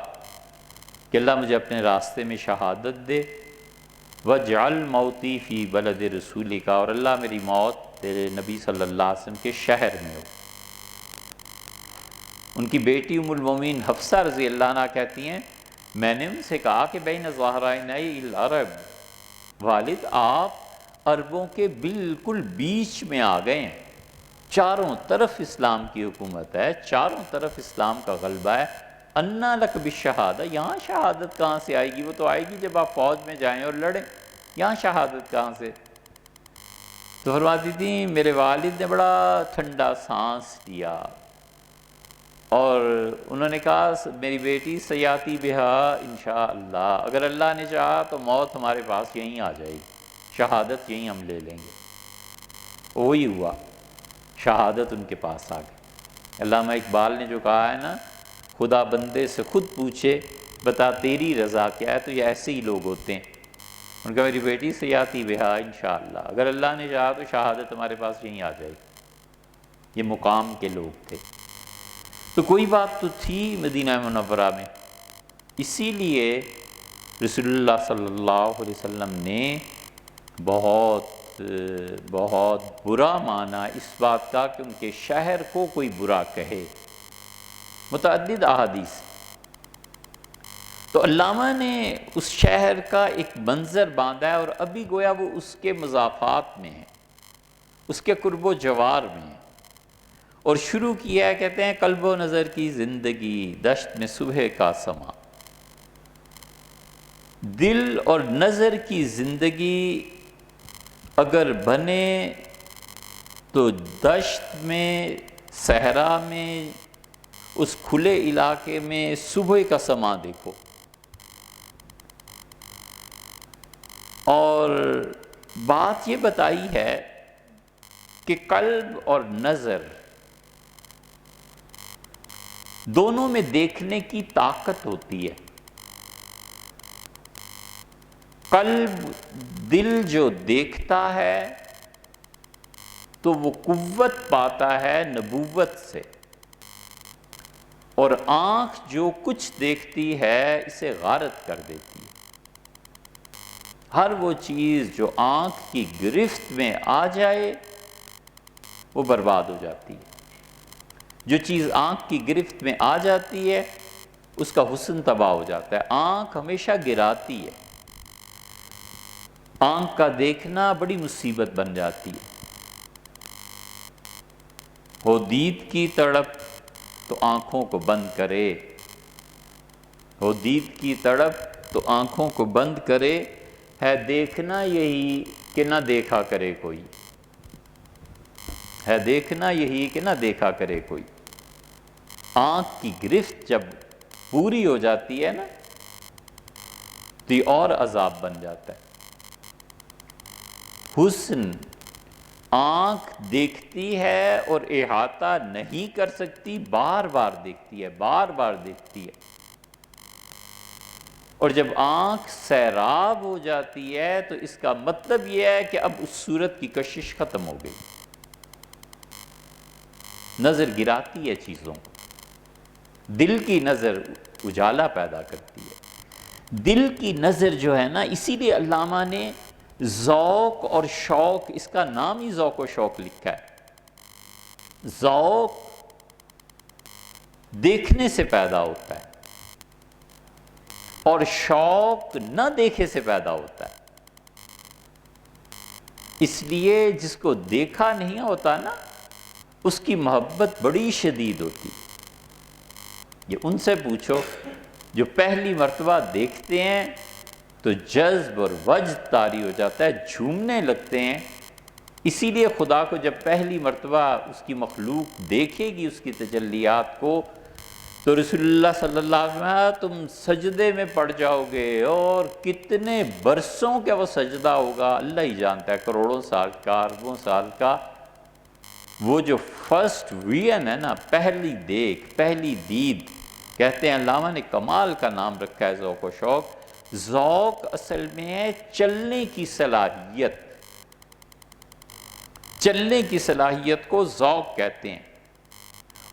کہ اللہ مجھے اپنے راستے میں شہادت دے، وَاجْعَلْ مَوْتِي فِي بَلَدِ رَسُولِكَ، اور اللہ میری موت تیرے نبی صلی اللہ علیہ وسلم کے شہر میں ہو۔ ان کی بیٹی ام المومنین حفصہ رضی اللہ عنہ کہتی ہیں، میں نے ان سے کہا کہ بین ظہرانئی العرب، والد آپ عربوں کے بالکل بیچ میں آ گئے ہیں، چاروں طرف اسلام کی حکومت ہے، چاروں طرف اسلام کا غلبہ ہے، انا لک بالشہادہ، یہاں شہادت کہاں سے آئے گی؟ وہ تو آئے گی جب آپ فوج میں جائیں اور لڑیں، یہاں شہادت کہاں سے؟ تو فرماتی تھی میرے والد نے بڑا ٹھنڈا سانس لیا اور انہوں نے کہا میری بیٹی سیاتی بہا انشاءاللہ، اگر اللہ نے چاہا تو موت ہمارے پاس یہیں آ جائے گی، شہادت یہیں ہم لے لیں گے۔ وہی ہوا، شہادت ان کے پاس آ گئی۔ علامہ اقبال نے جو کہا ہے نا، خدا بندے سے خود پوچھے بتا تیری رضا کیا ہے، تو یہ ایسے ہی لوگ ہوتے ہیں۔ ان کا میری بیٹی سیاتی بہا انشاءاللہ، اگر اللہ نے چاہا تو شہادت ہمارے پاس یہیں آ جائے گی۔ یہ مقام کے لوگ تھے۔ تو کوئی بات تو تھی مدینہ منورہ میں، اسی لیے رسول اللہ صلی اللہ علیہ وسلم نے بہت برا مانا اس بات کا کہ ان کے شہر کو کوئی برا کہے، متعدد احادیث۔ تو علامہ نے اس شہر کا ایک منظر باندھا ہے، اور ابھی گویا وہ اس کے مضافات میں ہے، اس کے قرب و جوار میں ہے، اور شروع کیا ہے، کہتے ہیں قلب و نظر کی زندگی دشت میں صبح کا سما۔ دل اور نظر کی زندگی اگر بنے تو دشت میں، صحرا میں، اس کھلے علاقے میں صبح کا سما دیکھو۔ اور بات یہ بتائی ہے کہ قلب اور نظر دونوں میں دیکھنے کی طاقت ہوتی ہے۔ قلب، دل جو دیکھتا ہے تو وہ قوت پاتا ہے نبوت سے، اور آنکھ جو کچھ دیکھتی ہے اسے غارت کر دیتی ہے۔ ہر وہ چیز جو آنکھ کی گرفت میں آ جائے وہ برباد ہو جاتی ہے۔ جو چیز آنکھ کی گرفت میں آ جاتی ہے اس کا حسن تباہ ہو جاتا ہے۔ آنکھ ہمیشہ گراتی ہے، آنکھ کا دیکھنا بڑی مصیبت بن جاتی ہے۔ ہو دید کی تڑپ تو آنکھوں کو بند کرے، ہو دید کی تڑپ تو آنکھوں کو بند کرے، ہے دیکھنا یہی کہ نہ دیکھا کرے کوئی، ہے دیکھنا یہی کہ نہ دیکھا کرے کوئی۔ آنکھ کی گرفت جب پوری ہو جاتی ہے نا تو یہ اور عذاب بن جاتا ہے۔ حسن آنکھ دیکھتی ہے اور احاطہ نہیں کر سکتی، بار بار دیکھتی ہے، بار بار دیکھتی ہے، اور جب آنکھ سیراب ہو جاتی ہے تو اس کا مطلب یہ ہے کہ اب اس صورت کی کشش ختم ہو گئی، نظر گراتی ہے چیزوں کو، دل کی نظر اجالا پیدا کرتی ہے۔ دل کی نظر جو ہے نا، اسی لیے علامہ نے ذوق اور شوق، اس کا نام ہی ذوق و شوق لکھا ہے۔ ذوق دیکھنے سے پیدا ہوتا ہے اور شوق نہ دیکھے سے پیدا ہوتا ہے۔ اس لیے جس کو دیکھا نہیں ہوتا نا، اس کی محبت بڑی شدید ہوتی۔ یہ ان سے پوچھو جو پہلی مرتبہ دیکھتے ہیں تو جذب اور وجد طاری ہو جاتا ہے، جھومنے لگتے ہیں۔ اسی لیے خدا کو جب پہلی مرتبہ اس کی مخلوق دیکھے گی، اس کی تجلیات کو، تو رسول اللہ صلی اللہ علیہ وسلم تم سجدے میں پڑ جاؤ گے، اور کتنے برسوں کا وہ سجدہ ہوگا اللہ ہی جانتا ہے، کروڑوں سال کا، اربوں سال کا۔ وہ جو فرسٹ ویژن ہے نا، پہلی دیکھ، پہلی دید، کہتے ہیں علامہ نے کمال کا نام رکھا ہے ذوق و شوق۔ ذوق اصل میں ہے چلنے کی صلاحیت، چلنے کی صلاحیت کو ذوق کہتے ہیں،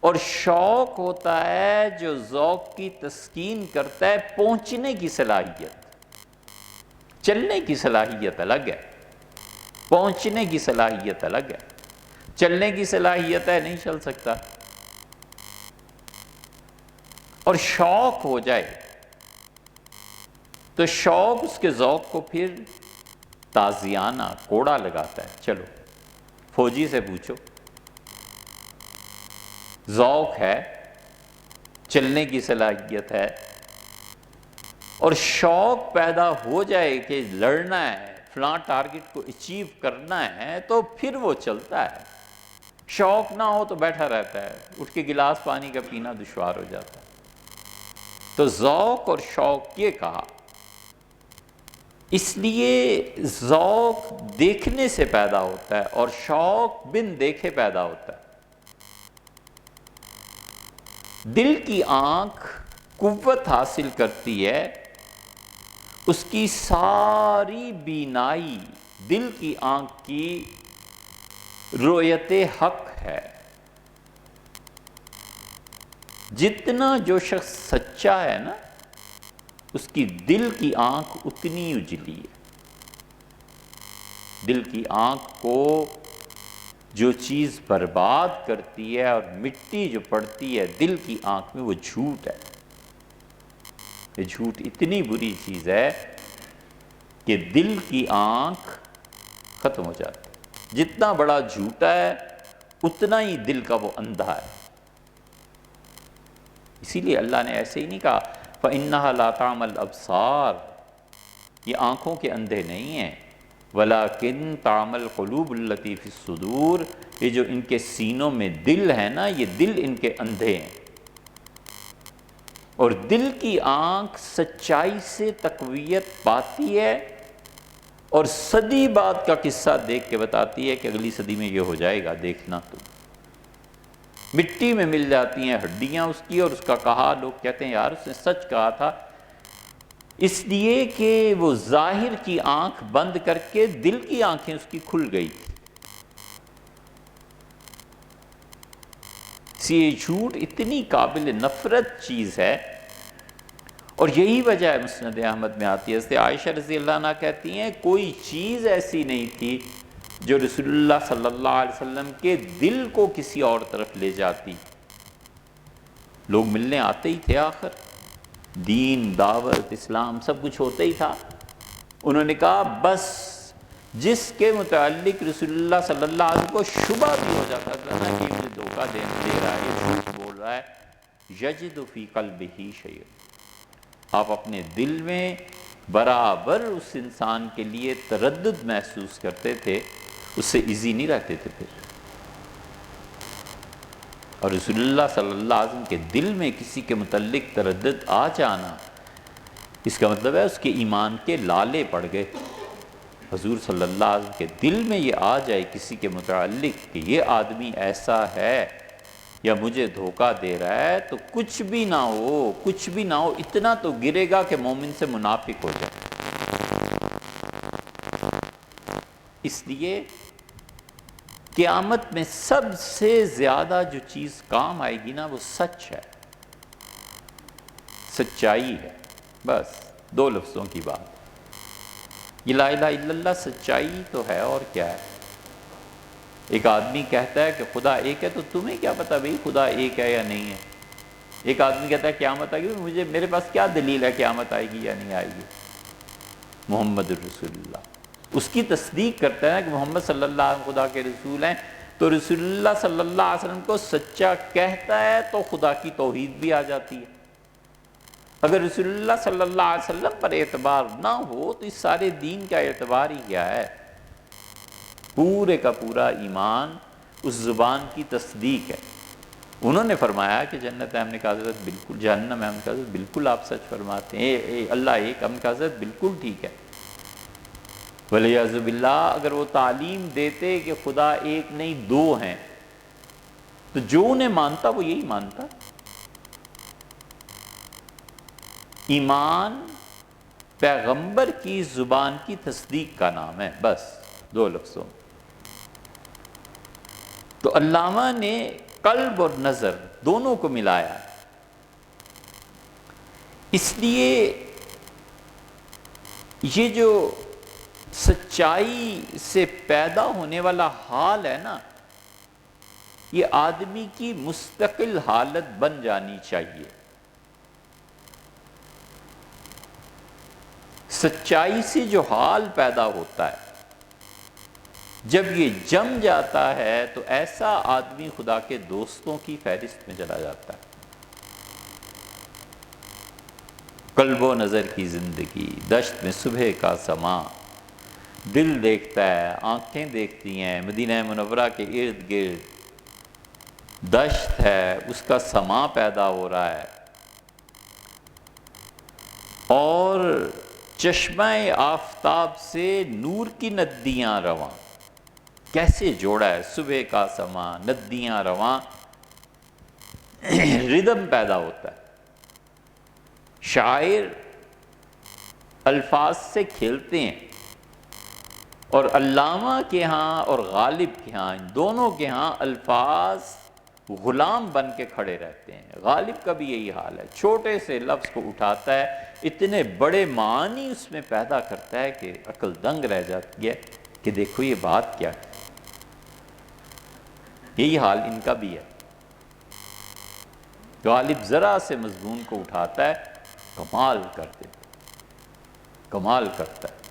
اور شوق ہوتا ہے جو ذوق کی تسکین کرتا ہے پہنچنے کی صلاحیت۔ چلنے کی صلاحیت الگ ہے، پہنچنے کی صلاحیت الگ ہے۔ چلنے کی صلاحیت ہے نہیں چل سکتا، اور شوق ہو جائے تو شوق اس کے ذوق کو پھر تازیانہ کوڑا لگاتا ہے۔ چلو فوجی سے پوچھو، ذوق ہے، چلنے کی صلاحیت ہے، اور شوق پیدا ہو جائے کہ لڑنا ہے، فلاں ٹارگٹ کو اچیو کرنا ہے، تو پھر وہ چلتا ہے۔ شوق نہ ہو تو بیٹھا رہتا ہے، اٹھ کے گلاس پانی کا پینا دشوار ہو جاتا ہے۔ تو ذوق اور شوق یہ کہا، اس لیے ذوق دیکھنے سے پیدا ہوتا ہے اور شوق بن دیکھے پیدا ہوتا ہے۔ دل کی آنکھ قوت حاصل کرتی ہے، اس کی ساری بینائی دل کی آنکھ کی رؤیت حق ہے۔ جتنا جو شخص سچا ہے نا، اس کی دل کی آنکھ اتنی اجلی ہے۔ دل کی آنکھ کو جو چیز برباد کرتی ہے اور مٹی جو پڑتی ہے دل کی آنکھ میں، وہ جھوٹ ہے۔ یہ جھوٹ اتنی بری چیز ہے کہ دل کی آنکھ ختم ہو جاتی ہے۔ جتنا بڑا جھوٹا ہے اتنا ہی دل کا وہ اندھا ہے۔ اسی لیے اللہ نے ایسے ہی نہیں کہا فَإِنَّهَا لَا تَعْمَى الْأَبْصَارِ، یہ آنکھوں کے اندھے نہیں ہیں، وَلَكِنْ تَعْمَى الْقُلُوبُ الَّتِي فِي الصُّدُورِ، یہ جو ان کے سینوں میں دل ہے نا، یہ دل ان کے اندھے ہیں۔ اور دل کی آنکھ سچائی سے تقویت پاتی ہے، اور صدی بعد کا قصہ دیکھ کے بتاتی ہے کہ اگلی صدی میں یہ ہو جائے گا، دیکھنا تو۔ مٹی میں مل جاتی ہیں ہڈیاں اس کی، اور اس کا کہا لوگ کہتے ہیں یار اس نے سچ کہا تھا، اس لیے کہ وہ ظاہر کی آنکھ بند کر کے دل کی آنکھیں اس کی کھل گئی تھی۔ یہ جھوٹ اتنی قابل نفرت چیز ہے، اور یہی وجہ ہے مسند احمد میں آتی ہے، حضرت عائشہ رضی اللہ عنہ کہتی ہیں کوئی چیز ایسی نہیں تھی جو رسول اللہ صلی اللہ علیہ وسلم کے دل کو کسی اور طرف لے جاتی۔ لوگ ملنے آتے ہی تھے، آخر دین، دعوت، اسلام سب کچھ ہوتا ہی تھا۔ انہوں نے کہا بس جس کے متعلق رسول اللہ صلی اللہ علیہ وسلم کو شبہ بھی ہو جاتا تھا نا کہ مجھے دھوکہ دے رہا ہے، یہ جھوٹ بول رہا ہے، یجد فی قلبہ شیء، آپ اپنے دل میں برابر اس انسان کے لیے تردد محسوس کرتے تھے، اس سے ایزی نہیں رہتے تھے پھر۔ اور رسول اللہ صلی اللہ علیہ وسلم کے دل میں کسی کے متعلق تردد آ جانا، اس کا مطلب ہے اس کے ایمان کے لالے پڑ گئے۔ حضور صلی اللہ علیہ وسلم کے دل میں یہ آ جائے کسی کے متعلق کہ یہ آدمی ایسا ہے یا مجھے دھوکہ دے رہا ہے، تو کچھ بھی نہ ہو، کچھ بھی نہ ہو، اتنا تو گرے گا کہ مومن سے منافق ہو جائے۔ اس لیے قیامت میں سب سے زیادہ جو چیز کام آئے گی نا، وہ سچ ہے، سچائی ہے۔ بس دو لفظوں کی بات، یہ لا الہ الا اللہ سچائی تو ہے، اور کیا ہے؟ ایک آدمی کہتا ہے کہ خدا ایک ہے، تو تمہیں کیا پتا بھئی خدا ایک ہے یا نہیں ہے؟ ایک آدمی کہتا ہے قیامت آئے گی، میرے پاس کیا دلیل ہے قیامت آئے گی یا نہیں آئے گی؟ محمد رسول اللہ اس کی تصدیق کرتا ہے کہ محمد صلی اللہ علیہ وسلم خدا کے رسول ہیں، تو رسول اللہ صلی اللہ علیہ وسلم کو سچا کہتا ہے تو خدا کی توحید بھی آ جاتی ہے۔ اگر رسول اللہ صلی اللہ علیہ وسلم پر اعتبار نہ ہو تو اس سارے دین کا اعتبار ہی کیا ہے؟ پورے کا پورا ایمان اس زبان کی تصدیق ہے۔ انہوں نے فرمایا کہ جنت ہے، ہم نے کہا حضرت بالکل، جہنم ہے، ہم نے کہا حضرت بالکل آپ سچ فرماتے ہیں، اللہ ایک، ہم نے کہا حضرت بالکل ٹھیک ہے۔ وَلِعِيَاذُ بِاللَّهِ اگر وہ تعلیم دیتے کہ خدا ایک نہیں دو ہیں، تو جو انہیں مانتا وہ یہی مانتا۔ ایمان پیغمبر کی زبان کی تصدیق کا نام ہے، بس دو لفظوں۔ تو علامہ نے قلب اور نظر دونوں کو ملایا، اس لیے یہ جو سچائی سے پیدا ہونے والا حال ہے نا، یہ آدمی کی مستقل حالت بن جانی چاہیے۔ سچائی سے جو حال پیدا ہوتا ہے، جب یہ جم جاتا ہے تو ایسا آدمی خدا کے دوستوں کی فہرست میں چلا جاتا ہے۔ قلب و نظر کی زندگی، دشت میں صبح کا سما، دل دیکھتا ہے، آنکھیں دیکھتی ہیں مدینہ منورہ کے ارد گرد، دشت ہے، اس کا سما پیدا ہو رہا ہے، اور چشمہ آفتاب سے نور کی ندیاں رواں۔ کیسے جوڑا ہے؟ صبح کا سما، ندیاں رواں، ردم پیدا ہوتا ہے۔ شاعر الفاظ سے کھیلتے ہیں، اور علامہ کے ہاں اور غالب کے ہاں، ان دونوں کے ہاں الفاظ غلام بن کے کھڑے رہتے ہیں۔ غالب کا بھی یہی حال ہے، چھوٹے سے لفظ کو اٹھاتا ہے، اتنے بڑے معنی اس میں پیدا کرتا ہے کہ عقل دنگ رہ جاتی ہے کہ دیکھو یہ بات کیا ہے۔ یہی حال ان کا بھی ہے۔ غالب ذرا سے مضمون کو اٹھاتا ہے، کمال کر دیتا ہے، کمال کرتا ہے۔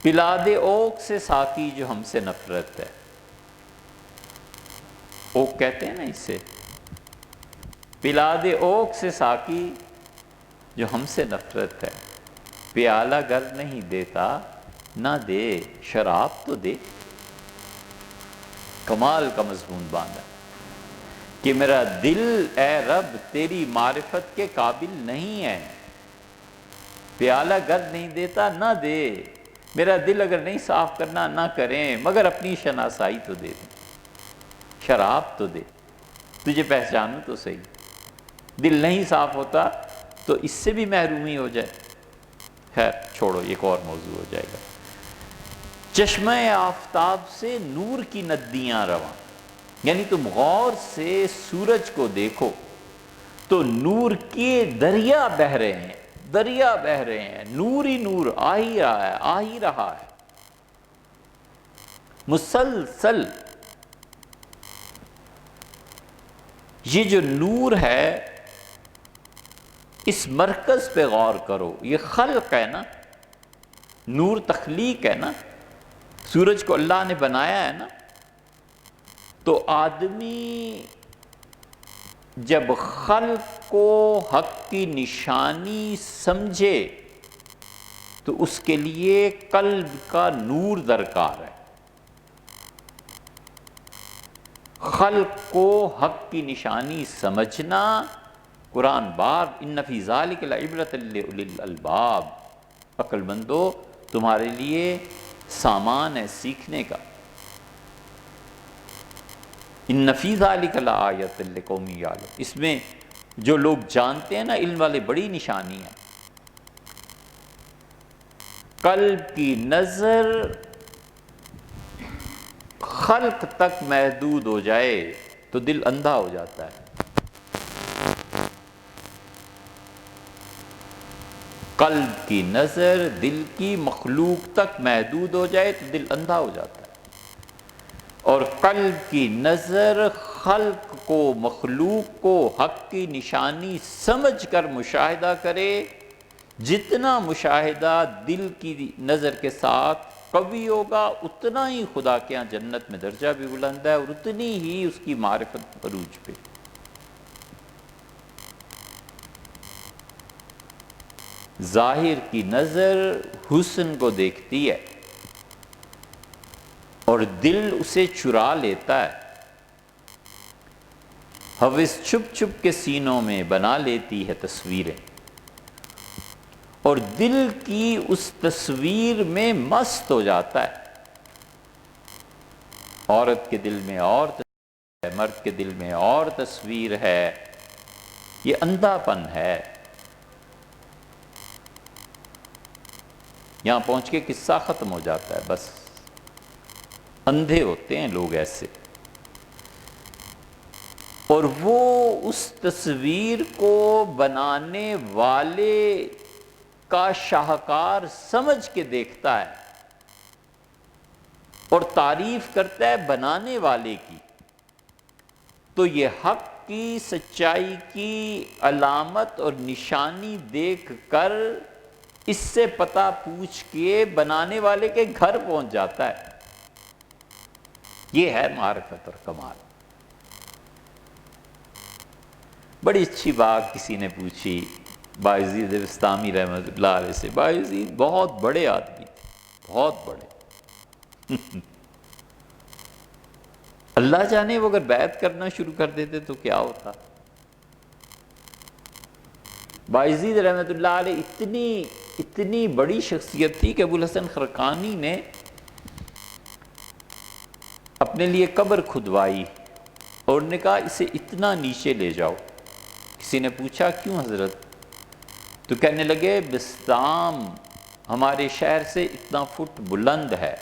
پلا دے اوک سے ساقی جو ہم سے نفرت ہے، اوک کہتے ہیں نا اسے، پلا دے اوک سے ساقی جو ہم سے نفرت ہے، پیالہ گر نہیں دیتا نہ دے شراب تو دے۔ کمال کا مضمون باندھا کہ میرا دل اے رب تیری معرفت کے قابل نہیں ہے، پیالہ گر نہیں دیتا نہ دے، میرا دل اگر نہیں صاف کرنا نہ کریں، مگر اپنی شناسائی تو دے دیں، شراب تو دے، تجھے پہچانوں تو صحیح۔ دل نہیں صاف ہوتا تو اس سے بھی محرومی ہو جائے۔ خیر چھوڑو، ایک اور موضوع ہو جائے گا۔ چشمہ آفتاب سے نور کی ندیاں رواں، یعنی تم غور سے سورج کو دیکھو تو نور کے دریا بہہ رہے ہیں، دریا بہہ رہے ہیں، نور ہی نور آ ہی رہا ہے، آ ہی رہا ہے مسلسل۔ یہ جو نور ہے، اس مرکز پہ غور کرو، یہ خلق ہے نا، نور تخلیق ہے نا، سورج کو اللہ نے بنایا ہے نا، تو آدمی جب خلق کو حق کی نشانی سمجھے تو اس کے لیے قلب کا نور درکار ہے۔ خلق کو حق کی نشانی سمجھنا، قرآن بار ان فی ذالک لعبرۃ لاولی الالباب، عقل مندو تمہارے لیے سامان ہے سیکھنے کا۔ ان فی ذالک لآیۃ لقوم یعلمون، اس میں جو لوگ جانتے ہیں نا علم والے، بڑی نشانی ہے۔ قلب کی نظر خلق تک محدود ہو جائے تو دل اندھا ہو جاتا ہے۔ قلب کی نظر دل کی مخلوق تک محدود ہو جائے تو دل اندھا ہو جاتا ہے، اور قلب کی نظر خلق کو، مخلوق کو حق کی نشانی سمجھ کر مشاہدہ کرے۔ جتنا مشاہدہ دل کی نظر کے ساتھ قوی ہوگا، اتنا ہی خدا کے ہاں جنت میں درجہ بھی بلند ہے، اور اتنی ہی اس کی معرفت عروج پہ۔ ظاہر کی نظر حسن کو دیکھتی ہے اور دل اسے چرا لیتا ہے، ہوس چھپ چھپ کے سینوں میں بنا لیتی ہے تصویریں، اور دل کی اس تصویر میں مست ہو جاتا ہے۔ عورت کے دل میں اور تصویر ہے، مرد کے دل میں اور تصویر ہے، یہ اندھا پن ہے۔ یہاں پہنچ کے قصہ ختم ہو جاتا ہے، بس اندھے ہوتے ہیں لوگ ایسے، اور وہ اس تصویر کو بنانے والے کا شاہکار سمجھ کے دیکھتا ہے اور تعریف کرتا ہے بنانے والے کی، تو یہ حق کی، سچائی کی علامت اور نشانی دیکھ کر اس سے پتہ پوچھ کے بنانے والے کے گھر پہنچ جاتا ہے۔ یہ ہے معرفت اور کمال۔ بڑی اچھی بات کسی نے پوچھی بایزید بسطامی رحمۃ اللہ علیہ سے۔ بایزید بہت بڑے آدمی تھے، بہت بڑے، اللہ جانے وہ اگر بیعت کرنا شروع کر دیتے تو کیا ہوتا۔ بایزید رحمۃ اللہ علیہ اتنی بڑی شخصیت تھی کہ ابوالحسن خرقانی نے اپنے لیے قبر کھدوائی اور نے کہا اسے اتنا نیچے لے جاؤ۔ کسی نے پوچھا کیوں حضرت؟ تو کہنے لگے بسطام ہمارے شہر سے اتنا فٹ بلند ہے،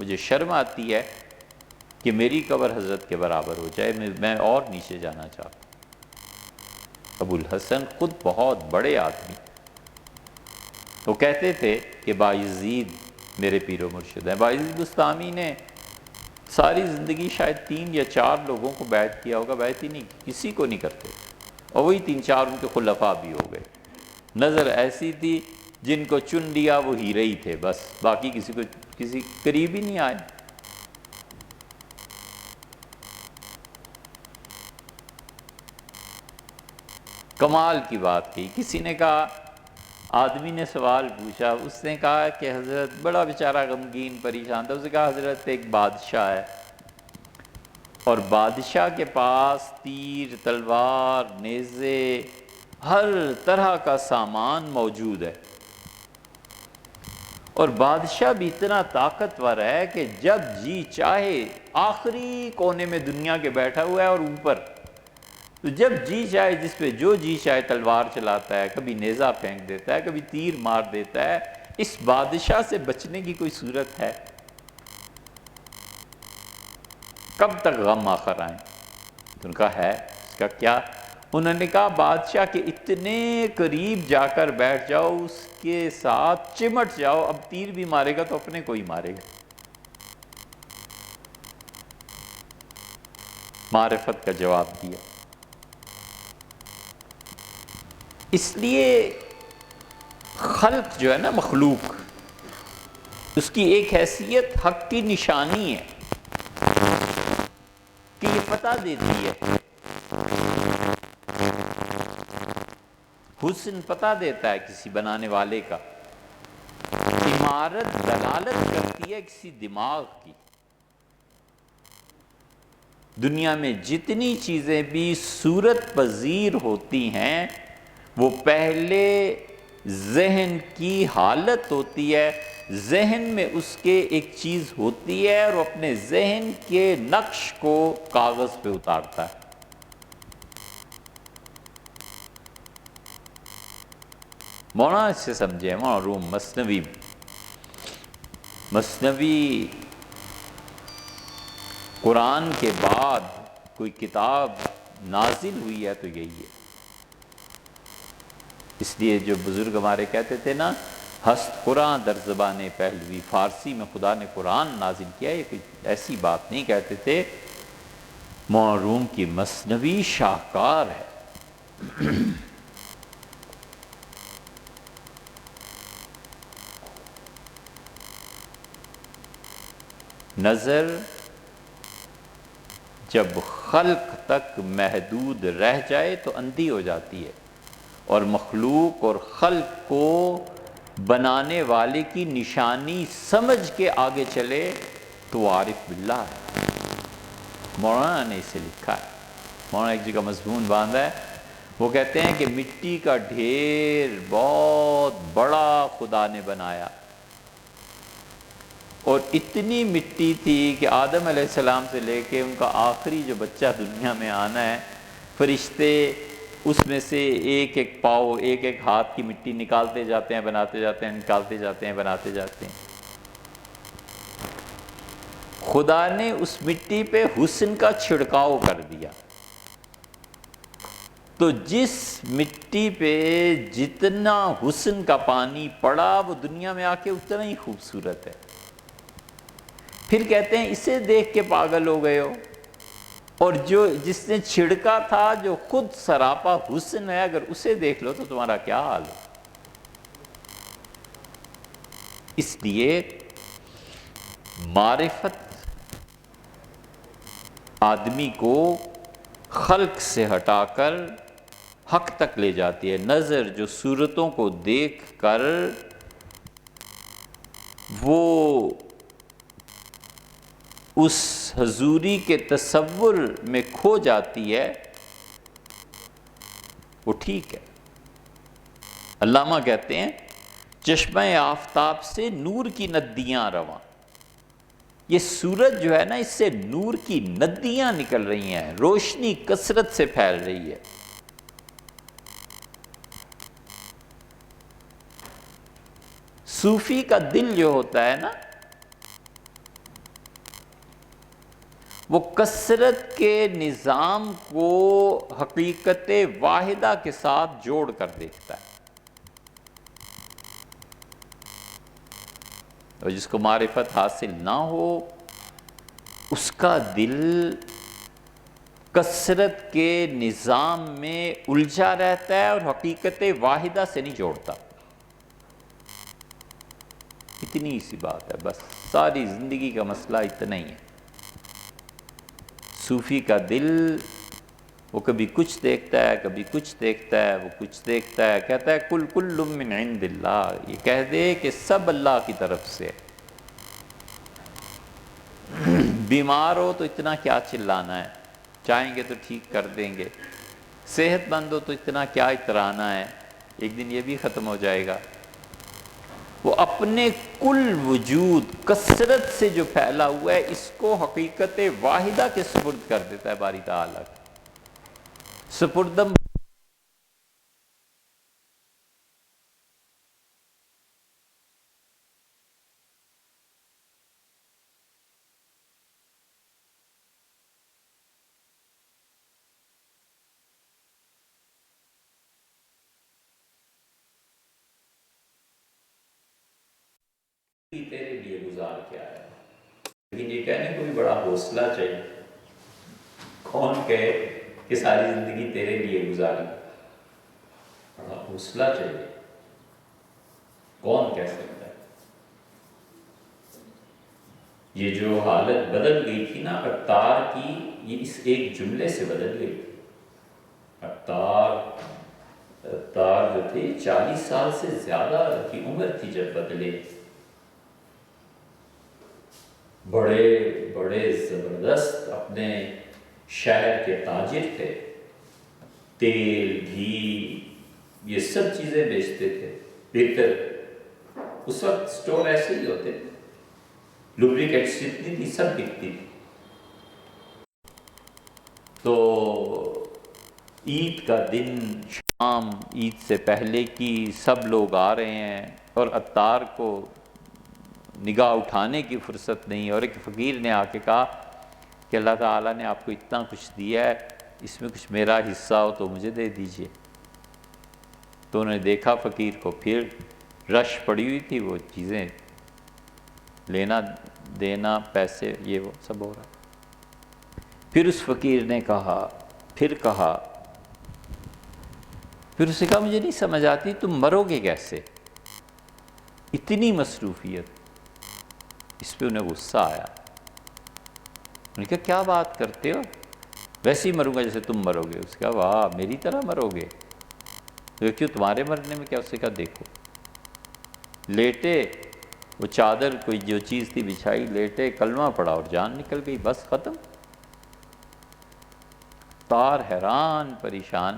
مجھے شرم آتی ہے کہ میری قبر حضرت کے برابر ہو جائے، میں اور نیچے جانا چاہتا ہوں۔ ابوالحسن خود بہت بڑے آدمی، وہ کہتے تھے کہ بایزید میرے پیر و مرشد ہیں۔ بایزید بسطامی نے ساری زندگی شاید 3 یا 4 لوگوں کو بیعت کیا ہوگا، بیعت ہی نہیں، کسی کو نہیں کرتے، اور وہی 3-4 ان کے خلفاء بھی ہو گئے۔ نظر ایسی تھی جن کو چن لیا وہ ہیرے ہی تھے، بس باقی کسی قریب ہی نہیں آئے۔ کمال کی بات کی۔ کسی نے کہا، آدمی نے سوال پوچھا، اس نے کہا کہ حضرت بڑا بیچارہ غمگین پریشان تھا، اس نے کہا حضرت ایک بادشاہ ہے اور بادشاہ کے پاس تیر، تلوار، نیزے، ہر طرح کا سامان موجود ہے، اور بادشاہ بھی اتنا طاقتور ہے کہ جب جی چاہے آخری کونے میں دنیا کے بیٹھا ہوا ہے اور اوپر، تو جب جی چاہے جس پہ جو جی چاہے تلوار چلاتا ہے، کبھی نیزہ پھینک دیتا ہے، کبھی تیر مار دیتا ہے۔ اس بادشاہ سے بچنے کی کوئی صورت ہے؟ کب تک غم آخر آئیں؟ تو ان کا ہے، اس کا کیا؟ انہوں نے کہا بادشاہ کے اتنے قریب جا کر بیٹھ جاؤ، اس کے ساتھ چمٹ جاؤ، اب تیر بھی مارے گا تو اپنے کو ہی مارے گا۔ معرفت کا جواب دیا۔ اس لیے خلق جو ہے نا، مخلوق، اس کی ایک حیثیت حق کی نشانی ہے کہ یہ پتہ دیتی ہے، حسن پتہ دیتا ہے کسی بنانے والے کا۔ عمارت دلالت کرتی ہے کسی دماغ کی۔ دنیا میں جتنی چیزیں بھی صورت پذیر ہوتی ہیں وہ پہلے ذہن کی حالت ہوتی ہے، ذہن میں اس کے ایک چیز ہوتی ہے اور وہ اپنے ذہن کے نقش کو کاغذ پہ اتارتا ہے۔ مولانا اس سے سمجھے، مولانا روم مثنوی قرآن کے بعد کوئی کتاب نازل ہوئی ہے تو یہی ہے۔ اس لیے جو بزرگ ہمارے کہتے تھے نا، ہست قرآن در زبان پہلوی، فارسی میں خدا نے قرآن نازل کیا، یہ کوئی ایسی بات نہیں کہتے تھے۔ مولانا روم کی مثنوی شاہکار ہے۔ نظر جب خلق تک محدود رہ جائے تو اندھی ہو جاتی ہے، اور مخلوق اور خلق کو بنانے والے کی نشانی سمجھ کے آگے چلے تو عارف باللہ ہے۔ مولانا نے اسے لکھا ہے، مولانا ایک جگہ مضمون باندھا ہے، وہ کہتے ہیں کہ مٹی کا ڈھیر بہت بڑا خدا نے بنایا، اور اتنی مٹی تھی کہ آدم علیہ السلام سے لے کے ان کا آخری جو بچہ دنیا میں آنا ہے، فرشتے اس میں سے ایک ایک پاؤ، ایک ایک ہاتھ کی مٹی نکالتے جاتے ہیں، بناتے جاتے ہیں، نکالتے جاتے ہیں، بناتے جاتے ہیں۔ خدا نے اس مٹی پہ حسن کا چھڑکاؤ کر دیا، تو جس مٹی پہ جتنا حسن کا پانی پڑا وہ دنیا میں آ کے اتنا ہی خوبصورت ہے۔ پھر کہتے ہیں اسے دیکھ کے پاگل ہو گئے ہو، اور جس نے چھڑکا تھا جو خود سراپا حسن ہے، اگر اسے دیکھ لو تو تمہارا کیا حال ہے۔ اس لیے معرفت آدمی کو خلق سے ہٹا کر حق تک لے جاتی ہے۔ نظر جو صورتوں کو دیکھ کر وہ اس حضوری کے تصور میں کھو جاتی ہے، وہ ٹھیک ہے۔ علامہ کہتے ہیں چشمہ آفتاب سے نور کی ندیاں رواں، یہ سورج جو ہے نا، اس سے نور کی ندیاں نکل رہی ہیں، روشنی کثرت سے پھیل رہی ہے۔ صوفی کا دل جو ہوتا ہے نا، وہ کثرت کے نظام کو حقیقت واحدہ کے ساتھ جوڑ کر دیکھتا ہے، اور جس کو معرفت حاصل نہ ہو اس کا دل کثرت کے نظام میں الجھا رہتا ہے اور حقیقت واحدہ سے نہیں جوڑتا۔ اتنی سی بات ہے، بس ساری زندگی کا مسئلہ اتنا ہی ہے۔ صوفی کا دل وہ کبھی کچھ دیکھتا ہے، کبھی کچھ دیکھتا ہے، وہ کچھ دیکھتا ہے، کہتا ہے کل من عند اللہ، یہ کہہ دے کہ سب اللہ کی طرف سے۔ بیمار ہو تو اتنا کیا چلانا ہے، چاہیں گے تو ٹھیک کر دیں گے، صحت مند ہو تو اتنا کیا اترانا ہے، ایک دن یہ بھی ختم ہو جائے گا۔ وہ اپنے کل وجود کثرت سے جو پھیلا ہوا ہے اس کو حقیقت واحدہ کے سپرد کر دیتا ہے باری تعالیٰ۔ سپردم تیرے لیے گزار کے آیا، لیکن یہ کہنے کو بھی بڑا حوصلہ چاہیے۔ کون کہے کہ ساری زندگی تیرے لیے گزاری، بڑا حوصلہ چاہیے، کون کہہ سکتا ہے؟ یہ جو حالت بدل گئی تھی نا عطار کی، یہ اس ایک جملے سے بدل گئی۔ عطار اتار جو تھے 40 سال سے زیادہ کی عمر تھی جب بدلے. بڑے بڑے زبردست اپنے شہر کے تاجر تھے، تیل گھی یہ سب چیزیں بیچتے تھے. بہتر اس وقت سٹور ایسے ہی ہوتے تھے، لوبریکیٹس جتنی تھی سب بکتی تھی. تو عید کا دن، شام عید سے پہلے کی سب لوگ آ رہے ہیں اور عطار کو نگاہ اٹھانے کی فرصت نہیں. اور ایک فقیر نے آ کے کہا کہ اللہ تعالیٰ نے آپ کو اتنا کچھ دیا ہے، اس میں کچھ میرا حصہ ہو تو مجھے دے دیجئے. تو انہوں نے دیکھا فقیر کو، پھر رش پڑی ہوئی تھی، وہ چیزیں لینا دینا، پیسے یہ وہ سب ہو رہا. پھر اس فقیر نے کہا، پھر اسے کہا مجھے نہیں سمجھ آتی تم مرو گے کیسے، اتنی مصروفیت. اس پہ انہیں غصہ آیا. انہوں نے کہا کیا بات کرتے ہو، ویسے ہی مروں گا جیسے تم مرو گے. اس کہا واہ میری طرح مرو گے، تو کیوں تمہارے مرنے میں کیا. اس نے کہا دیکھو، لیٹے وہ چادر کوئی جو چیز تھی بچھائی، لیٹے کلمہ پڑا اور جان نکل گئی، بس ختم. تار حیران پریشان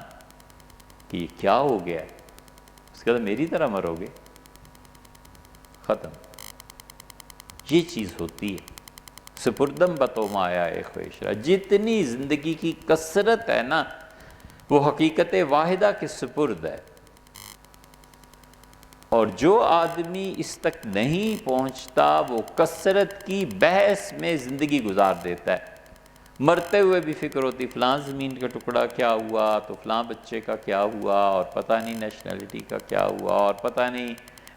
کہ یہ کیا ہو گیا ہے. اس کہا میری طرح مرو گے، ختم. یہ چیز ہوتی ہے سپردم بتو مایا اے خویشرا. جتنی زندگی کی کثرت ہے نا وہ حقیقت واحدہ کے سپرد ہے. اور جو آدمی اس تک نہیں پہنچتا وہ کثرت کی بحث میں زندگی گزار دیتا ہے. مرتے ہوئے بھی فکر ہوتی فلاں زمین کا ٹکڑا کیا ہوا تو فلاں بچے کا کیا ہوا، اور پتہ نہیں نیشنلٹی کا کیا ہوا، اور پتہ نہیں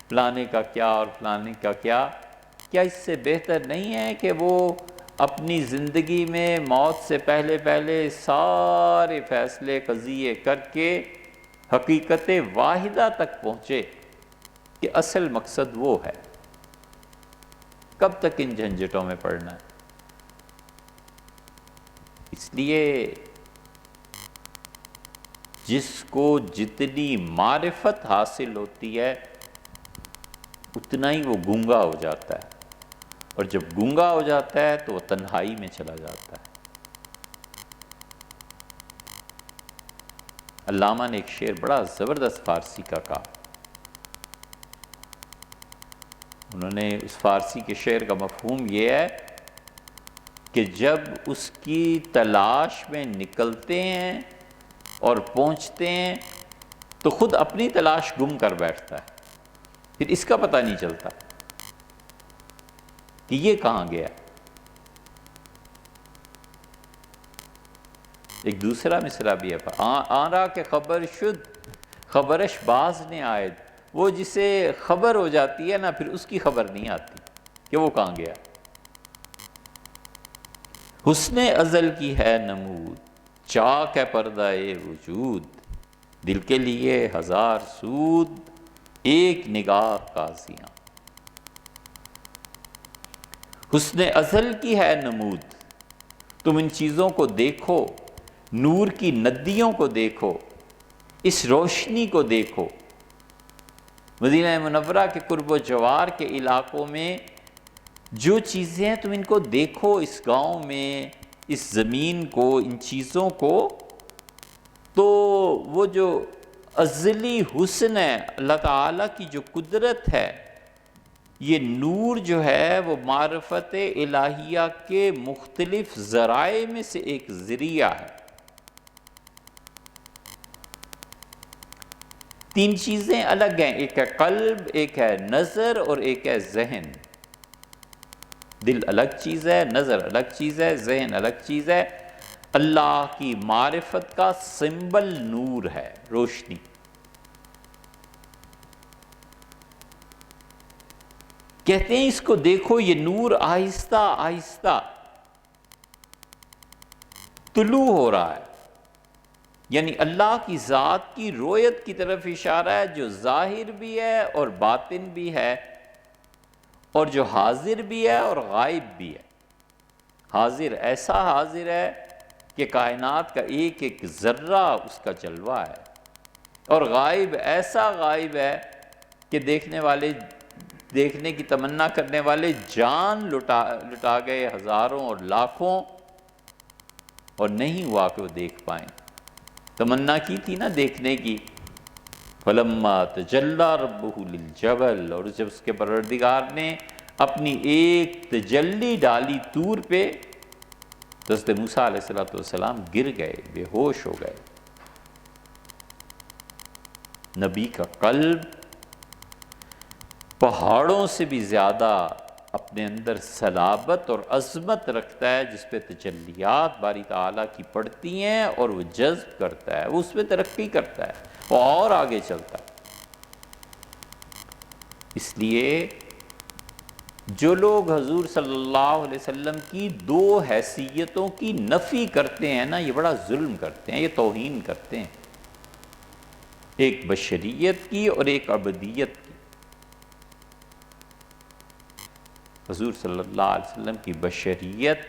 فلانے کا کیا اور فلانے کا کیا. کیا اس سے بہتر نہیں ہے کہ وہ اپنی زندگی میں موت سے پہلے سارے فیصلے قضیے کر کے حقیقت واحدہ تک پہنچے کہ اصل مقصد وہ ہے. کب تک ان جھنجھٹوں میں پڑنا ہے. اس لیے جس کو جتنی معرفت حاصل ہوتی ہے اتنا ہی وہ گونگا ہو جاتا ہے، اور جب گونگا ہو جاتا ہے تو وہ تنہائی میں چلا جاتا ہے. علامہ نے ایک شعر بڑا زبردست فارسی کا کہا. انہوں نے اس فارسی کے شعر کا مفہوم یہ ہے کہ جب اس کی تلاش میں نکلتے ہیں اور پہنچتے ہیں تو خود اپنی تلاش گم کر بیٹھتا ہے، پھر اس کا پتہ نہیں چلتا کہ یہ کہاں گیا. ایک دوسرا مصرع بھی ہے، آنرا کے خبر شد خبرش باز نے آئے. وہ جسے خبر ہو جاتی ہے نا پھر اس کی خبر نہیں آتی کہ وہ کہاں گیا. حسن ازل کی ہے نمود چاک ہے پردہ وجود. دل کے لیے ہزار سود ایک نگاہ قاضیاں. حسن ازل کی ہے نمود. تم ان چیزوں کو دیکھو، نور کی ندیوں کو دیکھو، اس روشنی کو دیکھو. مدینہ منورہ کے قرب و جوار کے علاقوں میں جو چیزیں ہیں تم ان کو دیکھو، اس گاؤں میں، اس زمین کو، ان چیزوں کو، تو وہ جو ازلی حسن ہے، اللہ تعالیٰ کی جو قدرت ہے، یہ نور جو ہے وہ معرفت الہیہ کے مختلف ذرائع میں سے ایک ذریعہ ہے. تین چیزیں الگ ہیں، ایک ہے قلب، ایک ہے نظر اور ایک ہے ذہن. دل الگ چیز ہے، نظر الگ چیز ہے، ذہن الگ چیز ہے. اللہ کی معرفت کا سمبل نور ہے، روشنی. کہتے ہیں اس کو دیکھو، یہ نور آہستہ آہستہ طلوع ہو رہا ہے، یعنی اللہ کی ذات کی رویت کی طرف اشارہ ہے، جو ظاہر بھی ہے اور باطن بھی ہے، اور جو حاضر بھی ہے اور غائب بھی ہے. حاضر ایسا حاضر ہے کہ کائنات کا ایک ایک ذرہ اس کا جلوہ ہے. اور غائب ایسا غائب ہے کہ دیکھنے والے، دیکھنے کی تمنا کرنے والے جان لٹا گئے ہزاروں اور لاکھوں، اور نہیں ہوا کہ وہ دیکھ پائیں۔ تمنا کی تھی نا دیکھنے کی، فلما تجلی ربہ للجبل، اور جب اس کے پروردگار نے اپنی ایک تجلی ڈالی طور پہ، تو حضرت موسیٰ علیہ السلام گر گئے، بے ہوش ہو گئے۔ نبی کا قلب پہاڑوں سے بھی زیادہ اپنے اندر صلابت اور عظمت رکھتا ہے، جس پہ تجلیات باری تعالیٰ کی پڑتی ہیں اور وہ جذب کرتا ہے، وہ اس پہ ترقی کرتا ہے، وہ اور آگے چلتا ہے۔ اس لیے جو لوگ حضور صلی اللہ علیہ وسلم کی دو حیثیتوں کی نفی کرتے ہیں نا، یہ بڑا ظلم کرتے ہیں، یہ توہین کرتے ہیں، ایک بشریت کی اور ایک عبدیت کی۔ حضور صلی اللہ علیہ وسلم کی بشریت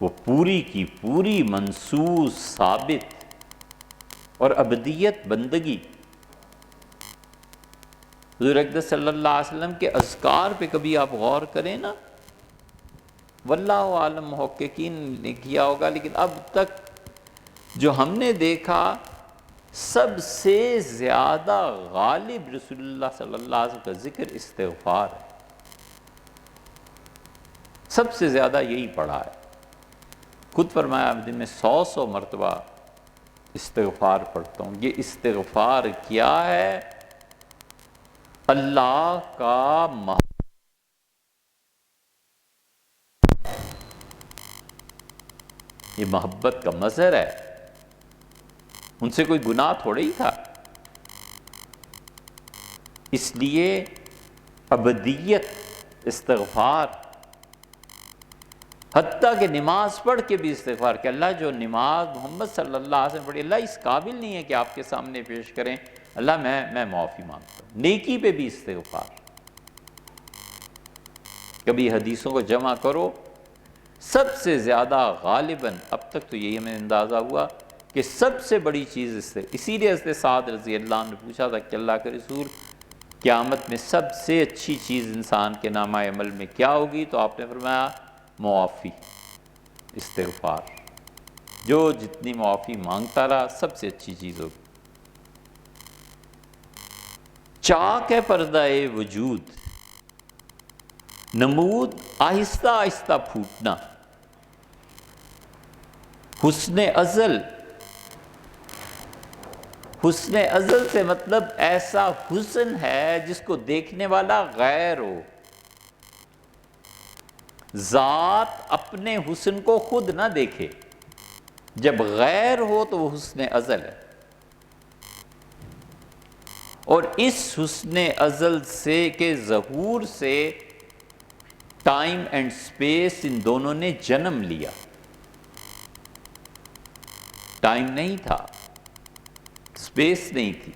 وہ پوری کی پوری منصوص ثابت، اور عبدیت بندگی۔ حضور اقدس صلی اللہ علیہ وسلم کے اذکار پہ کبھی آپ غور کریں نا، واللہ عالم محققین نے کیا ہوگا، لیکن اب تک جو ہم نے دیکھا سب سے زیادہ غالب رسول اللہ صلی اللہ علیہ وسلم کا ذکر استغفار ہے، سب سے زیادہ یہی پڑھا ہے۔ خود فرمایا دن میں 100 مرتبہ استغفار پڑھتا ہوں۔ یہ استغفار کیا ہے؟ اللہ کا یہ محبت کا مظہر ہے، ان سے کوئی گناہ تھوڑا ہی تھا۔ اس لیے عبدیت، استغفار، حتیٰ کہ نماز پڑھ کے بھی استغفار کہ اللہ جو نماز محمد صلی اللہ علیہ وسلم پڑھی، اللہ اس قابل نہیں ہے کہ آپ کے سامنے پیش کریں، اللہ میں معافی مانگتا ہوں۔ نیکی پہ بھی استغفار۔ کبھی حدیثوں کو جمع کرو، سب سے زیادہ غالباً اب تک تو یہی ہمیں اندازہ ہوا کہ سب سے بڑی چیز اسی لیے حضرت سعد رضی اللہ عنہ نے پوچھا تھا کہ اللہ کے رسول قیامت میں سب سے اچھی چیز انسان کے نامہ عمل میں کیا ہوگی؟ تو آپ نے فرمایا معافی، استغفار۔ جو جتنی معافی مانگتا رہا سب سے اچھی چیز ہوگی۔ چاک ہے پردہ وجود، نمود آہستہ آہستہ پھوٹنا، حسن ازل۔ حسن ازل سے مطلب ایسا حسن ہے جس کو دیکھنے والا غیر ہو، ذات اپنے حسن کو خود نہ دیکھے، جب غیر ہو تو وہ حسن ازل ہے۔ اور اس حسن ازل سے کے ظہور سے ٹائم اینڈ سپیس ان دونوں نے جنم لیا۔ ٹائم نہیں تھا، سپیس نہیں تھی،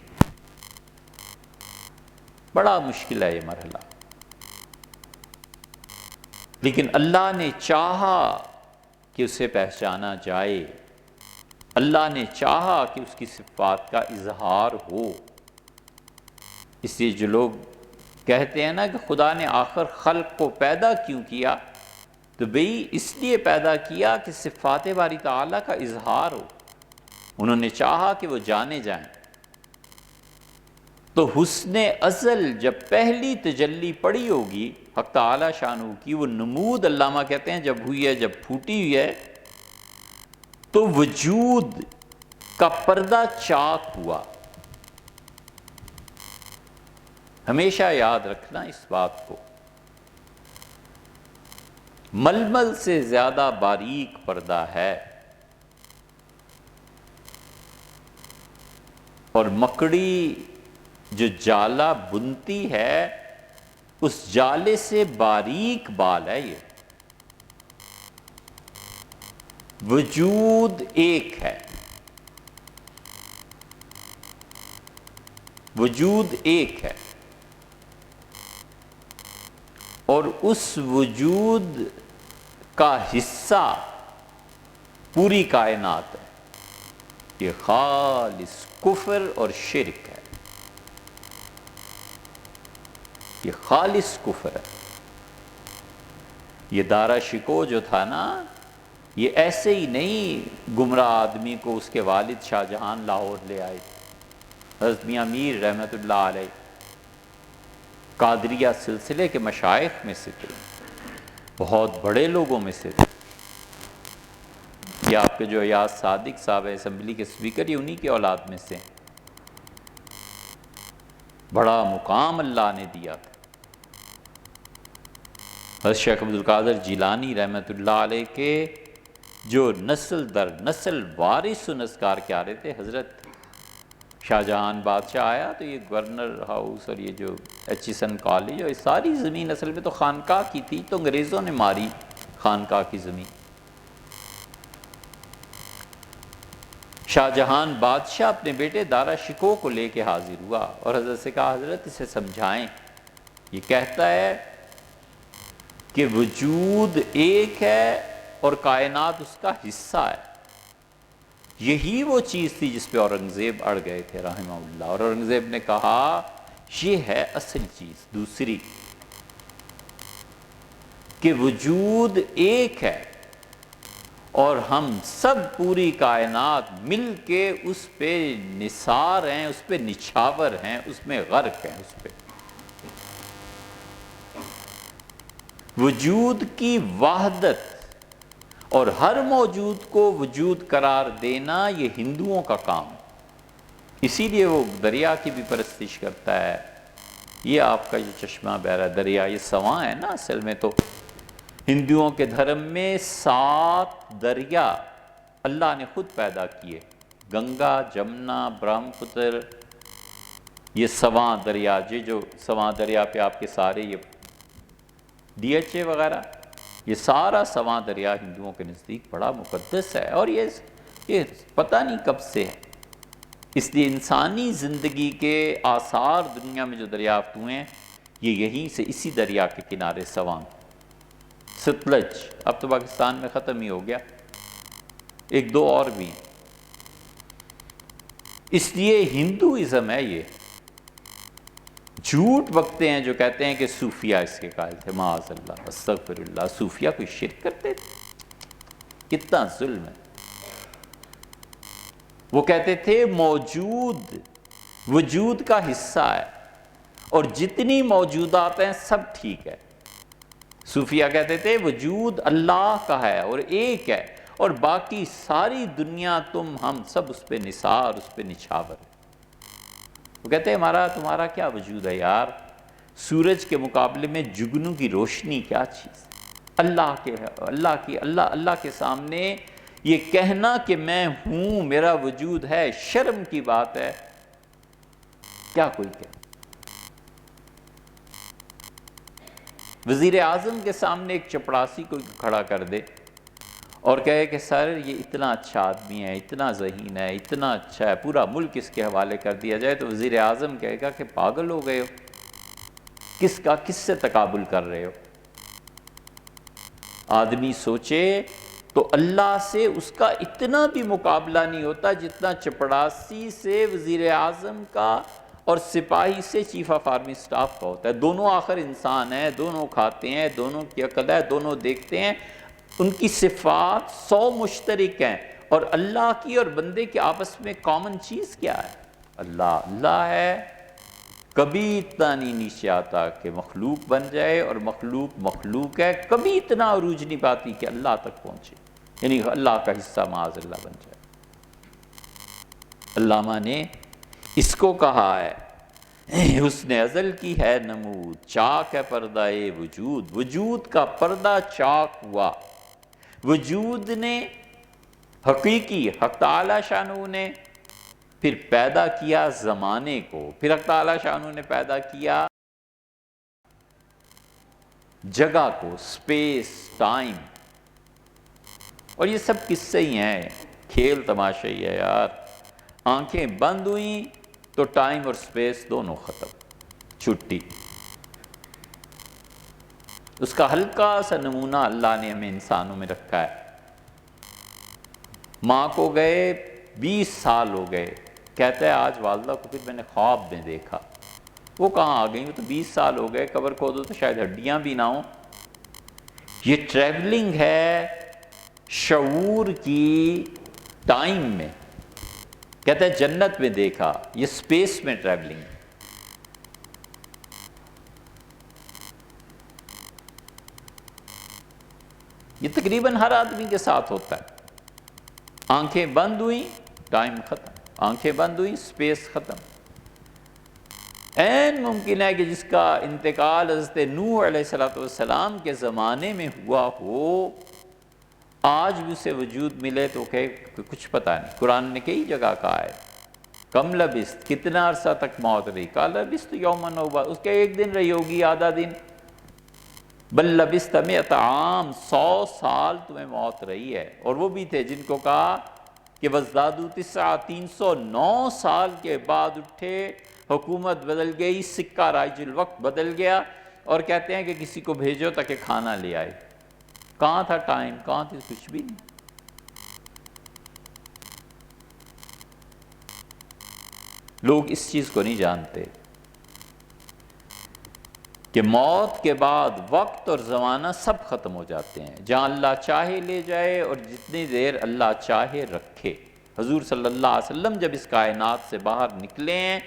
بڑا مشکل ہے یہ مرحلہ، لیکن اللہ نے چاہا کہ اسے پہچانا جائے، اللہ نے چاہا کہ اس کی صفات کا اظہار ہو۔ اس لیے جو لوگ کہتے ہیں نا کہ خدا نے آخر خلق کو پیدا کیوں کیا، تو بھئی اس لیے پیدا کیا کہ صفات باری تعالیٰ کا اظہار ہو، انہوں نے چاہا کہ وہ جانے جائیں۔ تو حسن ازل جب پہلی تجلی پڑی ہوگی حق تعالیٰ شانہ کی، وہ نمود علامہ کہتے ہیں جب ہوئی ہے، جب پھوٹی ہوئی ہے، تو وجود کا پردہ چاک ہوا۔ ہمیشہ یاد رکھنا اس بات کو، ململ سے زیادہ باریک پردہ ہے، اور مکڑی جو جالا بنتی ہے اس جالے سے باریک بال ہے۔ یہ وجود ایک ہے، وجود ایک ہے، اور اس وجود کا حصہ پوری کائنات ہے۔ یہ خالص کفر اور شرک ہے، یہ خالص کفر ہے۔ یہ دارا شکوہ جو تھا نا، یہ ایسے ہی نہیں گمراہ آدمی کو اس کے والد شاہ جہان لاہور لے آئے، حضرت میاں میر رحمۃ اللہ علیہ قادریہ سلسلے کے مشائخ میں سے تھے، بہت بڑے لوگوں میں سے تھے۔ یہ آپ کے جو ایاز صادق صاحب اسمبلی کے اسپیکر، یہ انہی کی اولاد میں سے، بڑا مقام اللہ نے دیا تھا۔ حضرت شیخ عبد القادر جیلانی رحمۃ اللہ علیہ کے جو نسل در نسل وارث و نسکار کے آ رہے تھے، حضرت شاہ جہان بادشاہ آیا تو یہ گورنر ہاؤس اور یہ جو ایچیسن کالج اور یہ ساری زمین اصل میں تو خانقاہ کی تھی، تو انگریزوں نے ماری خانقاہ کی زمین۔ شاہ جہان بادشاہ اپنے بیٹے دارا شکوہ کو لے کے حاضر ہوا اور حضرت سے کہا، حضرت اسے سمجھائیں، یہ کہتا ہے کہ وجود ایک ہے اور کائنات اس کا حصہ ہے۔ یہی وہ چیز تھی جس پہ اورنگزیب اڑ گئے تھے رحمہ اللہ، اور اورنگزیب نے کہا یہ ہے اصل چیز دوسری، کہ وجود ایک ہے اور ہم سب پوری کائنات مل کے اس پہ نثار ہیں، اس پہ نچھاور ہیں، اس میں غرق ہیں، اس پہ وجود کی وحدت اور ہر موجود کو وجود قرار دینا، یہ ہندوؤں کا کام ہے۔ اسی لیے وہ دریا کی بھی پرستش کرتا ہے۔ یہ آپ کا جو چشمہ بہہ رہا ہے دریا، یہ سواں ہے نا، اصل میں تو ہندوؤں کے دھرم میں 7 دریا اللہ نے خود پیدا کیے، گنگا، جمنا، برہم پتر، یہ سواں دریا، جو سواں دریا پہ آپ کے سارے یہ ڈی ایچ اے وغیرہ، یہ سارا سواں دریا ہندوؤں کے نزدیک بڑا مقدس ہے، اور یہ پتہ نہیں کب سے ہے۔ اس لیے انسانی زندگی کے آثار دنیا میں جو دریافت ہوئے ہیں، یہ یہیں سے اسی دریا کے کنارے سواں، ستلج اب تو پاکستان میں ختم ہی ہو گیا، 1-2 اور بھی ہیں۔ اس لیے ہندوازم ہے، یہ جھوٹ بکتے ہیں جو کہتے ہیں کہ صوفیہ اس کے قائل تھے، معاذ اللہ، استغفر اللہ، صوفیہ کوئی شرک کرتے تھے؟ کتنا ظلم ہے۔ وہ کہتے تھے موجود وجود کا حصہ ہے اور جتنی موجودات ہیں سب ٹھیک ہے۔ صوفیہ کہتے تھے وجود اللہ کا ہے اور ایک ہے، اور باقی ساری دنیا ہم سب اس پہ نثار، اس پہ نچھاور ہے۔ وہ کہتے ہیں تمہارا کیا وجود ہے یار، سورج کے مقابلے میں جگنو کی روشنی کیا چیز ہے؟ اللہ کے سامنے یہ کہنا کہ میں ہوں، میرا وجود ہے، شرم کی بات ہے، کیا کوئی کہے؟ وزیر اعظم کے سامنے ایک چپڑاسی کو کھڑا کر دے اور کہے کہ سر یہ اتنا اچھا آدمی ہے، اتنا ذہین ہے، اتنا اچھا ہے، پورا ملک اس کے حوالے کر دیا جائے، تو وزیر اعظم کہے گا کہ پاگل ہو گئے ہو، کس سے تقابل کر رہے ہو؟ آدمی سوچے تو اللہ سے اس کا اتنا بھی مقابلہ نہیں ہوتا جتنا چپڑاسی سے وزیر اعظم کا اور سپاہی سے چیف آف آرمی سٹاف کا ہوتا ہے۔ دونوں آخر انسان ہیں، دونوں کھاتے ہیں، دونوں کی عقل ہے، دونوں دیکھتے ہیں، ان کی صفات 100 مشترک ہیں، اور اللہ کی اور بندے کے آپس میں کامن چیز کیا ہے؟ اللہ ہے۔ کبھی اتنا نہیں نیچے آتا کہ مخلوق بن جائے، اور مخلوق ہے، کبھی اتنا عروج نہیں پاتی کہ اللہ تک پہنچے، یعنی اللہ کا حصہ معاذ اللہ بن جائے۔ علامہ نے اس کو کہا ہے حسن ازل کی ہے نمود، چاک ہے پردہ وجود، وجود کا پردہ چاک ہوا، وجود نے حقیقی حق تعالی شانہ نے پھر پیدا کیا زمانے کو، پھر حق تعالی شانہ نے پیدا کیا جگہ کو، سپیس، ٹائم، اور یہ سب قصے ہی ہیں، کھیل تماشا ہی ہے یار۔ آنکھیں بند ہوئیں تو ٹائم اور سپیس دونوں ختم، چھٹی۔ اس کا ہلکا سا نمونہ اللہ نے ہمیں انسانوں میں رکھا ہے۔ ماں کو گئے 20 سال ہو گئے. کہتا ہے آج والدہ کو پھر میں نے خواب میں دیکھا. وہ کہاں آ گئی؟ وہ تو 20 سال ہو گئے، قبر کھودو تو شاید ہڈیاں بھی نہ ہوں. یہ ٹریولنگ ہے شعور کی ٹائم میں. کہتا ہے جنت میں دیکھا، یہ سپیس میں ٹریولنگ. یہ تقریباً ہر آدمی کے ساتھ ہوتا ہے. آنکھیں بند ہوئیں، ٹائم ختم. آنکھیں بند ہوئیں، سپیس ختم. این ممکن ہے کہ جس کا انتقال حضرت نوح علیہ السلام کے زمانے میں ہوا ہو، آج بھی اسے وجود ملے تو کہ کچھ پتہ نہیں. قرآن نے کئی جگہ کہا ہے کم لبست، کتنا عرصہ تک موت رہی. قال لبست یوما او بعض، اس کے ایک دن رہی ہوگی، آدھا دن. بل لبست مئۃ عام، 100 سال تمہیں موت رہی ہے. اور وہ بھی تھے جن کو کہا کہ وزدادوا تسعا، 309 سال کے بعد اٹھے، حکومت بدل گئی، سکہ رائج الوقت بدل گیا، اور کہتے ہیں کہ کسی کو بھیجو تاکہ کھانا لے آئے. کہاں تھا ٹائم؟ کہاں تھی؟ کچھ بھی نہیں. لوگ اس چیز کو نہیں جانتے کہ موت کے بعد وقت اور زمانہ سب ختم ہو جاتے ہیں. جہاں اللہ چاہے لے جائے اور جتنی دیر اللہ چاہے رکھے. حضور صلی اللہ علیہ وسلم جب اس کائنات سے باہر نکلے ہیں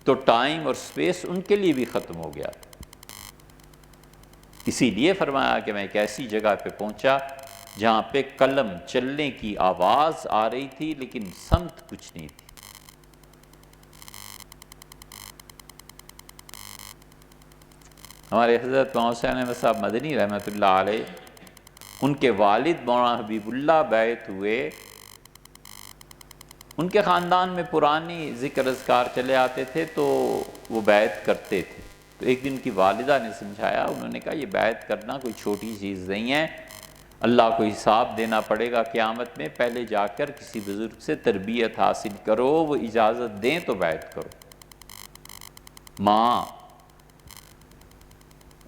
تو ٹائم اور سپیس ان کے لیے بھی ختم ہو گیا. اسی لیے فرمایا کہ میں ایک ایسی جگہ پہ پہنچا جہاں پہ قلم چلنے کی آواز آ رہی تھی لیکن سمت کچھ نہیں تھی. ہمارے حضرت مولانا حسین احمد صاحب مدنی رحمۃ اللہ علیہ، ان کے والد مولانا حبیب اللہ بیعت ہوئے. ان کے خاندان میں پرانی ذکر اذکار چلے آتے تھے تو وہ بیعت کرتے تھے. تو ایک دن کی والدہ نے سمجھایا، انہوں نے کہا یہ بیعت کرنا کوئی چھوٹی چیز نہیں ہے، اللہ کو حساب دینا پڑے گا قیامت میں. پہلے جا کر کسی بزرگ سے تربیت حاصل کرو، وہ اجازت دیں تو بیعت کرو. ماں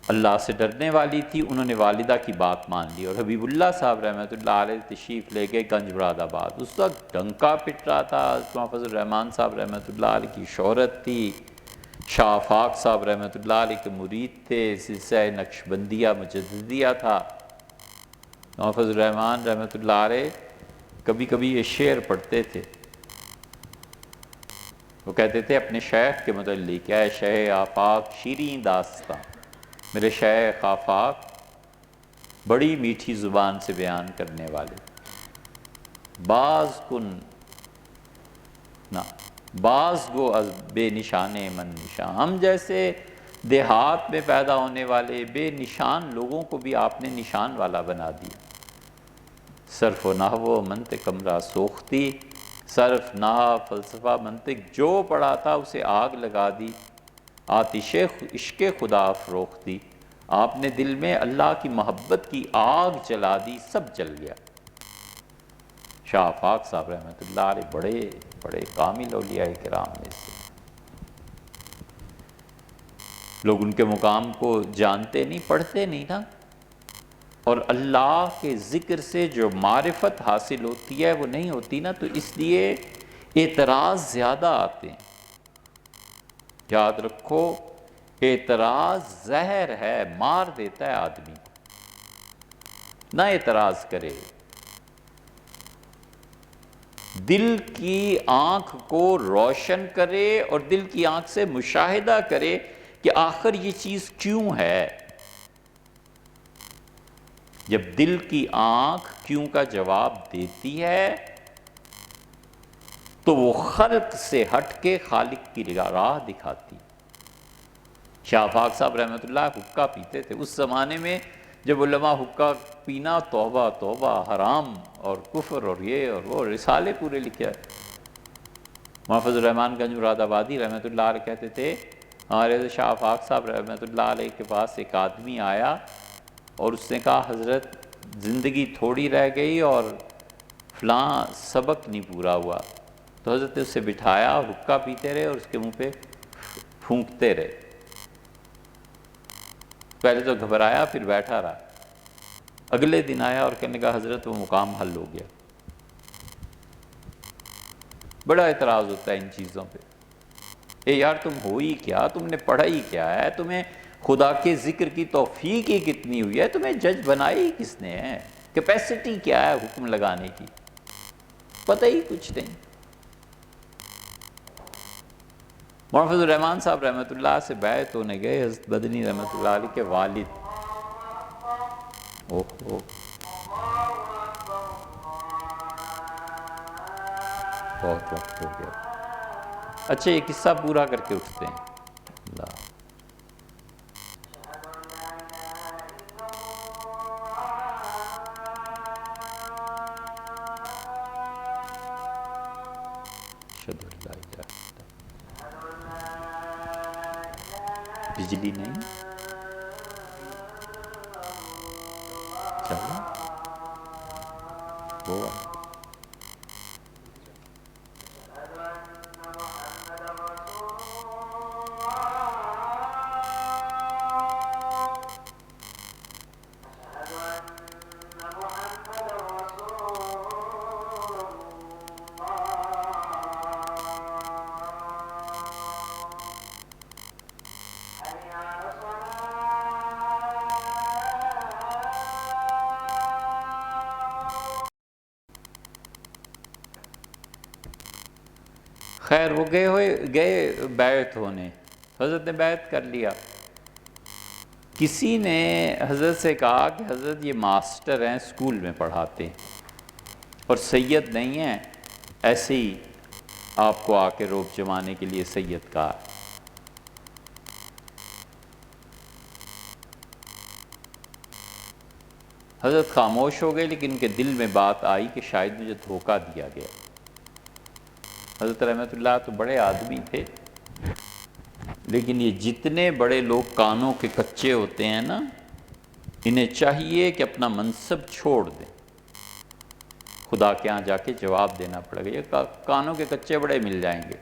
اللہ سے ڈرنے والی تھی، انہوں نے والدہ کی بات مان لی. اور حبیب اللہ صاحب رحمۃ اللہ علیہ تشریف لے گئے گنج مراد آباد. اس وقت ڈنکا پٹ رہا تھا. محافظ الرحمان صاحب رحمۃ اللہ علیہ کی شہرت تھی. شاہ آفاق صاحب رحمۃ اللہ علیہ کے مرید تھے. سلسلہ نقشبندیہ مجددیہ تھا. محافظ الرحمان رحمۃ اللہ علیہ کبھی کبھی یہ شعر پڑھتے تھے. وہ کہتے تھے اپنے شیخ کے متعلق، اے شیخ آفاق شیریں داستاں، میرے شیخ آفاق بڑی میٹھی زبان سے بیان کرنے والے. باز کن نہ باز گو از بے نشانے من نشان. ہم جیسے دیہات میں پیدا ہونے والے بے نشان لوگوں کو بھی آپ نے نشان والا بنا دیا. صرف و نحو و منطق امرا سوختی، صرف نحو فلسفہ منطق جو پڑھا تھا اسے آگ لگا دی. آتش عشق خدا افروختی، آپ نے دل میں اللہ کی محبت کی آگ جلا دی، سب جل گیا. شاہ آفاق صاحب رحمۃ اللہ علیہ بڑے بڑے کامل اولیاء کرام میں سے. لوگ ان کے مقام کو جانتے نہیں، پڑھتے نہیں نا. اور اللہ کے ذکر سے جو معرفت حاصل ہوتی ہے وہ نہیں ہوتی نا، تو اس لیے اعتراض زیادہ آتے ہیں. یاد رکھو اعتراض زہر ہے، مار دیتا ہے آدمی کو. نہ اعتراض کرے. دل کی آنکھ کو روشن کرے اور دل کی آنکھ سے مشاہدہ کرے کہ آخر یہ چیز کیوں ہے. جب دل کی آنکھ کیوں کا جواب دیتی ہے تو وہ خلق سے ہٹ کے خالق کی راہ دکھاتی. شاہ آفاق صاحب رحمۃ اللہ حقہ پیتے تھے. اس زمانے میں جب علماء حقہ پینا توبہ توبہ، حرام اور کفر اور یہ اور وہ، رسالے پورے لکھے ہیں. محافظ الرحمان گنج مراد آبادی رحمۃ اللہ علیہ کہتے تھے ہمارے شاہ آفاق صاحب رحمۃ اللہ علیہ کے پاس ایک آدمی آیا اور اس نے کہا حضرت زندگی تھوڑی رہ گئی اور فلاں سبق نہیں پورا ہوا. تو حضرت نے اسے بٹھایا، حقہ پیتے رہے اور اس کے منہ پہ پھونکتے رہے. پہلے تو گھبرایا، پھر بیٹھا رہا. اگلے دن آیا اور کہنے لگا حضرت وہ مقام حل ہو گیا. بڑا اعتراض ہوتا ہے ان چیزوں پہ. اے یار تم ہو ہی کیا, تم نے پڑھا ہی کیا ہے, تمہیں خدا کے ذکر کی توفیق ہی کتنی ہوئی ہے, تمہیں جج بنایا ہی کس نے ہے, کیپیسٹی کیا ہے حکم لگانے کی, پتہ ہی کچھ نہیں. مولانا فضل الرحمان صاحب رحمۃ اللہ سے بیعت ہونے گئے حضرت بدنی رحمۃ اللہ علیہ کے والد. اوہ بہت وقت ہو گیا. اچھا یہ قصہ پورا کر کے اٹھتے ہیں. اللہ اشہد ان لا الہ الا اللہ. بجلی نہیں چلو وہ خیر وہ گئے بیعت ہونے. حضرت نے بیعت کر لیا. کسی نے حضرت سے کہا کہ حضرت یہ ماسٹر ہیں, اسکول میں پڑھاتے ہیں اور سید نہیں ہیں, ایسے ہی آپ کو آ کے روب جمانے کے لیے سید کہا. حضرت خاموش ہو گئے, لیکن ان کے دل میں بات آئی کہ شاید مجھے دھوکہ دیا گیا. حضرت رحمت اللہ تو بڑے آدمی تھے, لیکن یہ جتنے بڑے لوگ کانوں کے کچے ہوتے ہیں نا, انہیں چاہیے کہ اپنا منصب چھوڑ دیں. خدا کے ہاں جا کے جواب دینا پڑے گا. یہ کانوں کے کچے بڑے مل جائیں گے,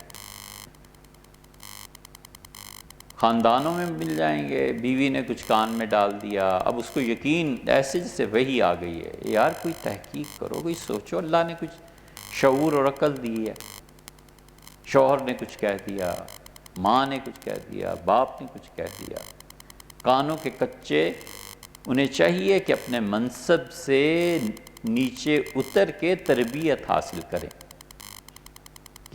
خاندانوں میں مل جائیں گے. بیوی نے کچھ کان میں ڈال دیا, اب اس کو یقین ایسے جیسے وہی آ گئی ہے. یار کوئی تحقیق کرو, کوئی سوچو, اللہ نے کچھ شعور اور عقل دی ہے. شوہر نے کچھ کہہ دیا, ماں نے کچھ کہہ دیا, باپ نے کچھ کہہ دیا. کانوں کے کچے, انہیں چاہیے کہ اپنے منصب سے نیچے اتر کے تربیت حاصل کریں.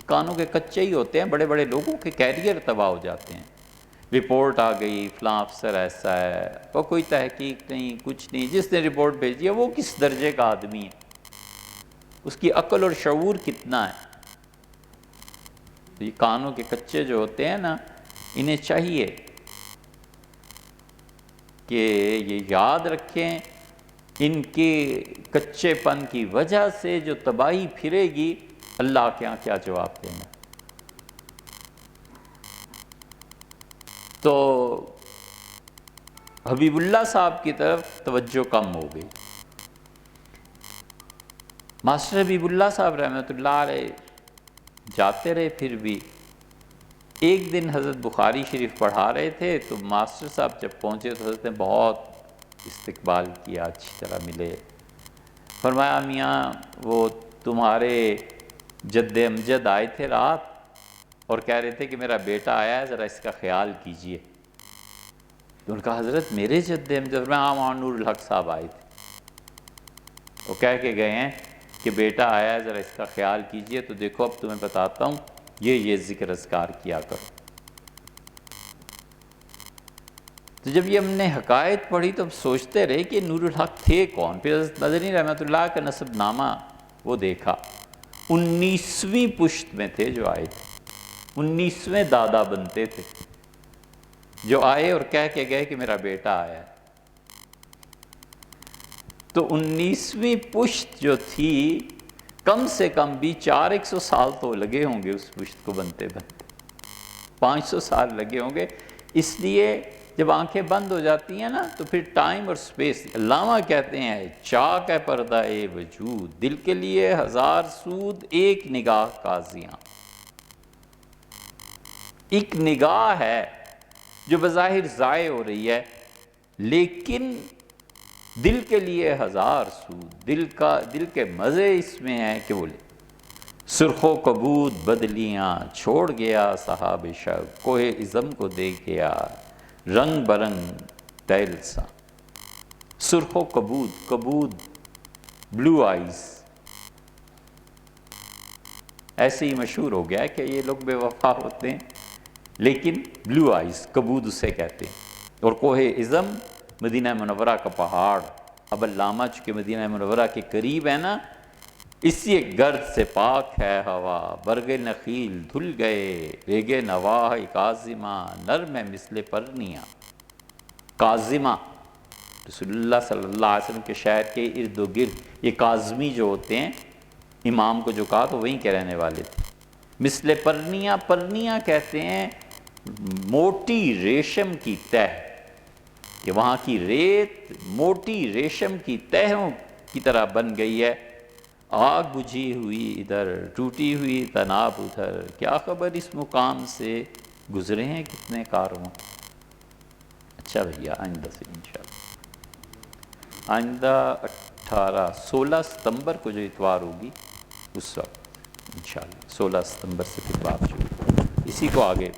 کانوں کے کچے ہی ہوتے ہیں, بڑے بڑے لوگوں کے کیریئر تباہ ہو جاتے ہیں. رپورٹ آ گئی فلاں افسر ایسا ہے, اور کوئی تحقیق نہیں, کچھ نہیں. جس نے رپورٹ بھیجی ہے وہ کس درجے کا آدمی ہے, اس کی عقل اور شعور کتنا ہے. یہ کانوں کے کچے جو ہوتے ہیں نا, انہیں چاہیے کہ یہ یاد رکھیں, ان کے کچے پن کی وجہ سے جو تباہی پھرے گی, اللہ کے یہاں کیا جواب دینا. تو حبیب اللہ صاحب کی طرف توجہ کم ہو گئی. ماسٹر حبیب اللہ صاحب رحمۃ اللہ علیہ جاتے رہے. پھر بھی ایک دن حضرت بخاری شریف پڑھا رہے تھے, تو ماسٹر صاحب جب پہنچے تو حضرت نے بہت استقبال کیا, اچھی طرح ملے. فرمایا میاں وہ تمہارے جد امجد آئے تھے رات, اور کہہ رہے تھے کہ میرا بیٹا آیا ہے, ذرا اس کا خیال کیجئے. تو ان کا حضرت میرے جد امجد؟ میں وہاں نور الحق صاحب آئے تھے, وہ کہہ کے گئے ہیں کہ بیٹا آیا ہے, ذرا اس کا خیال کیجئے. تو دیکھو اب تمہیں بتاتا ہوں, یہ ذکر اذکار کیا کرو. تو جب یہ ہم نے حقائق پڑھی تو سوچتے رہے کہ نور الحق تھے کون. پھر حضرت مدنی رحمۃ اللہ کا نسب نامہ وہ دیکھا, 19ویں پشت میں تھے جو آئے تھے, 19ویں دادا بنتے تھے جو آئے اور کہہ کے گئے کہ میرا بیٹا آیا ہے. تو 19ویں پشت جو تھی, کم سے کم بھی 400 سال تو لگے ہوں گے اس پشت کو بنتے بنتے, 500 سال لگے ہوں گے. اس لیے جب آنکھیں بند ہو جاتی ہیں نا, تو پھر ٹائم اور سپیس, علامہ کہتے ہیں چاک ہے پردہ وجود, دل کے لیے 1000 سود, ایک نگاہ قاضیاں. ایک نگاہ ہے جو بظاہر ضائع ہو رہی ہے, لیکن دل کے لیے 1000 سود. دل کے مزے اس میں ہیں کہ وہ سرخ و کبود بدلیاں چھوڑ گیا صحاب شب، کوہ عزم کو دے گیا رنگ برنگ تیل سا۔ سرخ و کبود، کبود بلو آئیز، ایسے ہی مشہور ہو گیا کہ یہ لوگ بے وفا ہوتے ہیں، لیکن بلو آئیز کبود اسے کہتے ہیں۔ اور کوہ عزم مدینہ منورہ کا پہاڑ، اب علامہ چونکہ مدینہ منورہ کے قریب ہے نا، اسی ایک گرد سے پاک ہے ہوا، برگ نخیل دھل گئے ریگ نواح کاظمہ، نرم ہے مثل پرنیاں۔ کاظمہ رسول اللہ صلی اللہ علیہ وسلم کے شہر کے ارد و گرد یہ کاظمی جو ہوتے ہیں، امام کو جو کہا تو وہیں کے رہنے والے تھے۔ مثل پرنیاں، پرنیاں کہتے ہیں موٹی ریشم کی تہ، کہ وہاں کی ریت موٹی ریشم کی تہوں کی طرح بن گئی ہے۔ آگ بجھی ہوئی ادھر، ٹوٹی ہوئی تناب ادھر، کیا خبر اس مقام سے گزرے ہیں کتنے کاروں۔ اچھا بھیا، آئندہ سے انشاءاللہ، آئندہ 16 ستمبر کو جو اتوار ہوگی اس وقت انشاءاللہ 16 ستمبر سے پھر بات شروع، اسی کو آگے